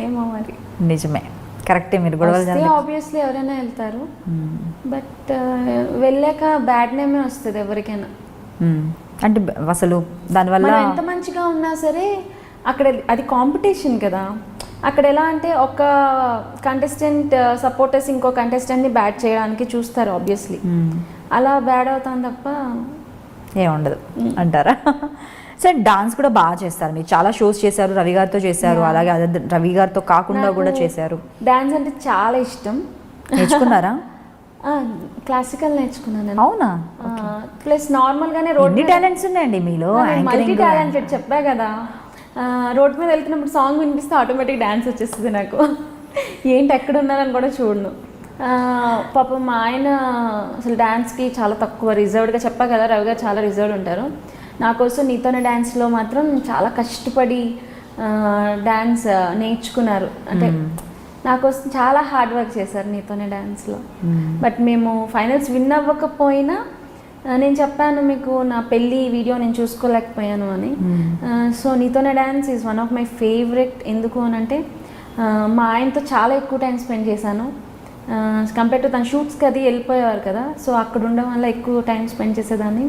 ఏమో మరి. నిజమే, కరెక్టే. మీరు గొడవలు ఆబ్వియస్లీ ఎవరైనా వెళ్తారు, బట్ వెళ్ళాక బ్యాడ్ నేమే వస్తుంది ఎవరికైనా. అంటే అసలు దానివల్ల ఎంత మంచిగా ఉన్నా సరే అక్కడ అది కాంపిటీషన్ కదా. అక్కడ ఎలా అంటే ఒక కంటెస్టెంట్ సపోర్టర్స్ ఇంకో కంటెస్టెంట్ని బ్యాడ్ చేయడానికి చూస్తారు ఆబ్వియస్లీ, అలా బ్యాడ్ అవుతాం తప్ప ఏముండదు అంటారా? సరే, డాన్స్ కూడా బాగా చేస్తారు, మీరు చాలా షోస్ చేశారు, రవి గారితో చేశారు, అలాగే అదే రవి గారితో కాకుండా కూడా చేశారు. డాన్స్ అంటే చాలా ఇష్టం. నేర్చుకున్నారా? క్లాసికల్ నేర్చుకున్నాను. అవునా? ప్లస్ నార్మల్గానే రోడ్ టాలెంట్స్ ఉన్నాయండి మీలో. మల్టీ టాలెంటెడ్ చెప్పా కదా. రోడ్ మీద వెళ్తున్నప్పుడు సాంగ్ వినిపిస్తే ఆటోమేటిక్ డాన్స్ వచ్చేస్తుంది నాకు. ఏంటి ఎక్కడ ఉన్నానని కూడా చూడను. పాపం మా ఆయన అసలు డాన్స్కి చాలా తక్కువ, రిజర్వ్డ్గా. చెప్పా కదా రవి గారు చాలా రిజర్వ్డ్ ఉంటారు. నా కోసం నీతోనే డ్యాన్స్లో మాత్రం చాలా కష్టపడి డ్యాన్స్ నేర్చుకున్నారు. అంటే నా కోసం చాలా హార్డ్ వర్క్ చేశారు నీతోనే డ్యాన్స్లో. బట్ మేము ఫైనల్స్ విన్ అవ్వకపోయినా, నేను చెప్పాను మీకు నా పెళ్ళి వీడియో నేను చూసుకోలేకపోయాను అని. సో నీతోనే dance is one of my favourite. ఎందుకు అని అంటే మా ఆయనతో చాలా ఎక్కువ టైం స్పెండ్ చేశాను. కంపేర్ టు తన షూట్స్కి అది వెళ్ళిపోయేవారు కదా, సో అక్కడ ఉండడం వల్ల ఎక్కువ టైం స్పెండ్ చేసేదాన్ని.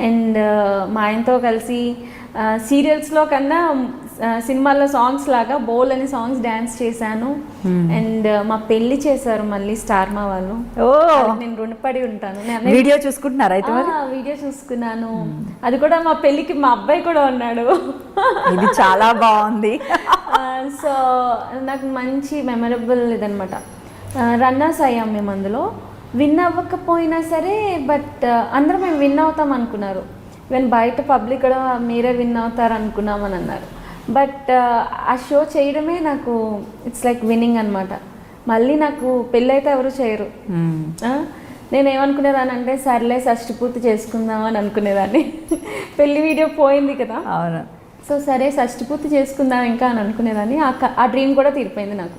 అండ్ మా ఆయనతో కలిసి సీరియల్స్లో కన్నా సినిమాల్లో సాంగ్స్ లాగా బోల్ అని సాంగ్స్ డ్యాన్స్ చేశాను. అండ్ మా పెళ్లి చేశారు మళ్ళీ స్టార్ మా వాళ్ళు. నేను రుణపడి ఉంటాను. వీడియో చూసుకుంటున్నారా అయితే? వీడియో చూసుకున్నాను. అది కూడా మా పెళ్ళికి మా అబ్బాయి కూడా ఉన్నాడు. ఇది చాలా బాగుంది. సో నాకు మంచి మెమరబుల్ ఇదనమాట. రన్నర్స్ అయ్యాం మేము అందులో. విన్ అవ్వకపోయినా సరే బట్ అందరూ మేము విన్ అవుతాం అనుకున్నారు. ఈవెన్ బయట పబ్లిక్ కూడా మీరే విన్ అవుతారు అనుకున్నామని అన్నారు. బట్ ఆ షో చేయడమే నాకు ఇట్స్ లైక్ విన్నింగ్ అనమాట. మళ్ళీ నాకు పెళ్ళైతే ఎవరు చేయరు. నేను ఏమనుకునేదాన్ని అంటే సర్లే షష్టి పూర్తి చేసుకుందాం అని అనుకునేదాన్ని. పెళ్లి వీడియో పోయింది కదా, అవును. సో సరే షష్టి పూర్తి చేసుకుందాం ఇంకా అని అనుకునేదాన్ని. ఆ డ్రీమ్ కూడా తీరిపోయింది నాకు.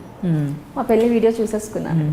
మా పెళ్లి వీడియో చూసేసుకున్నాను.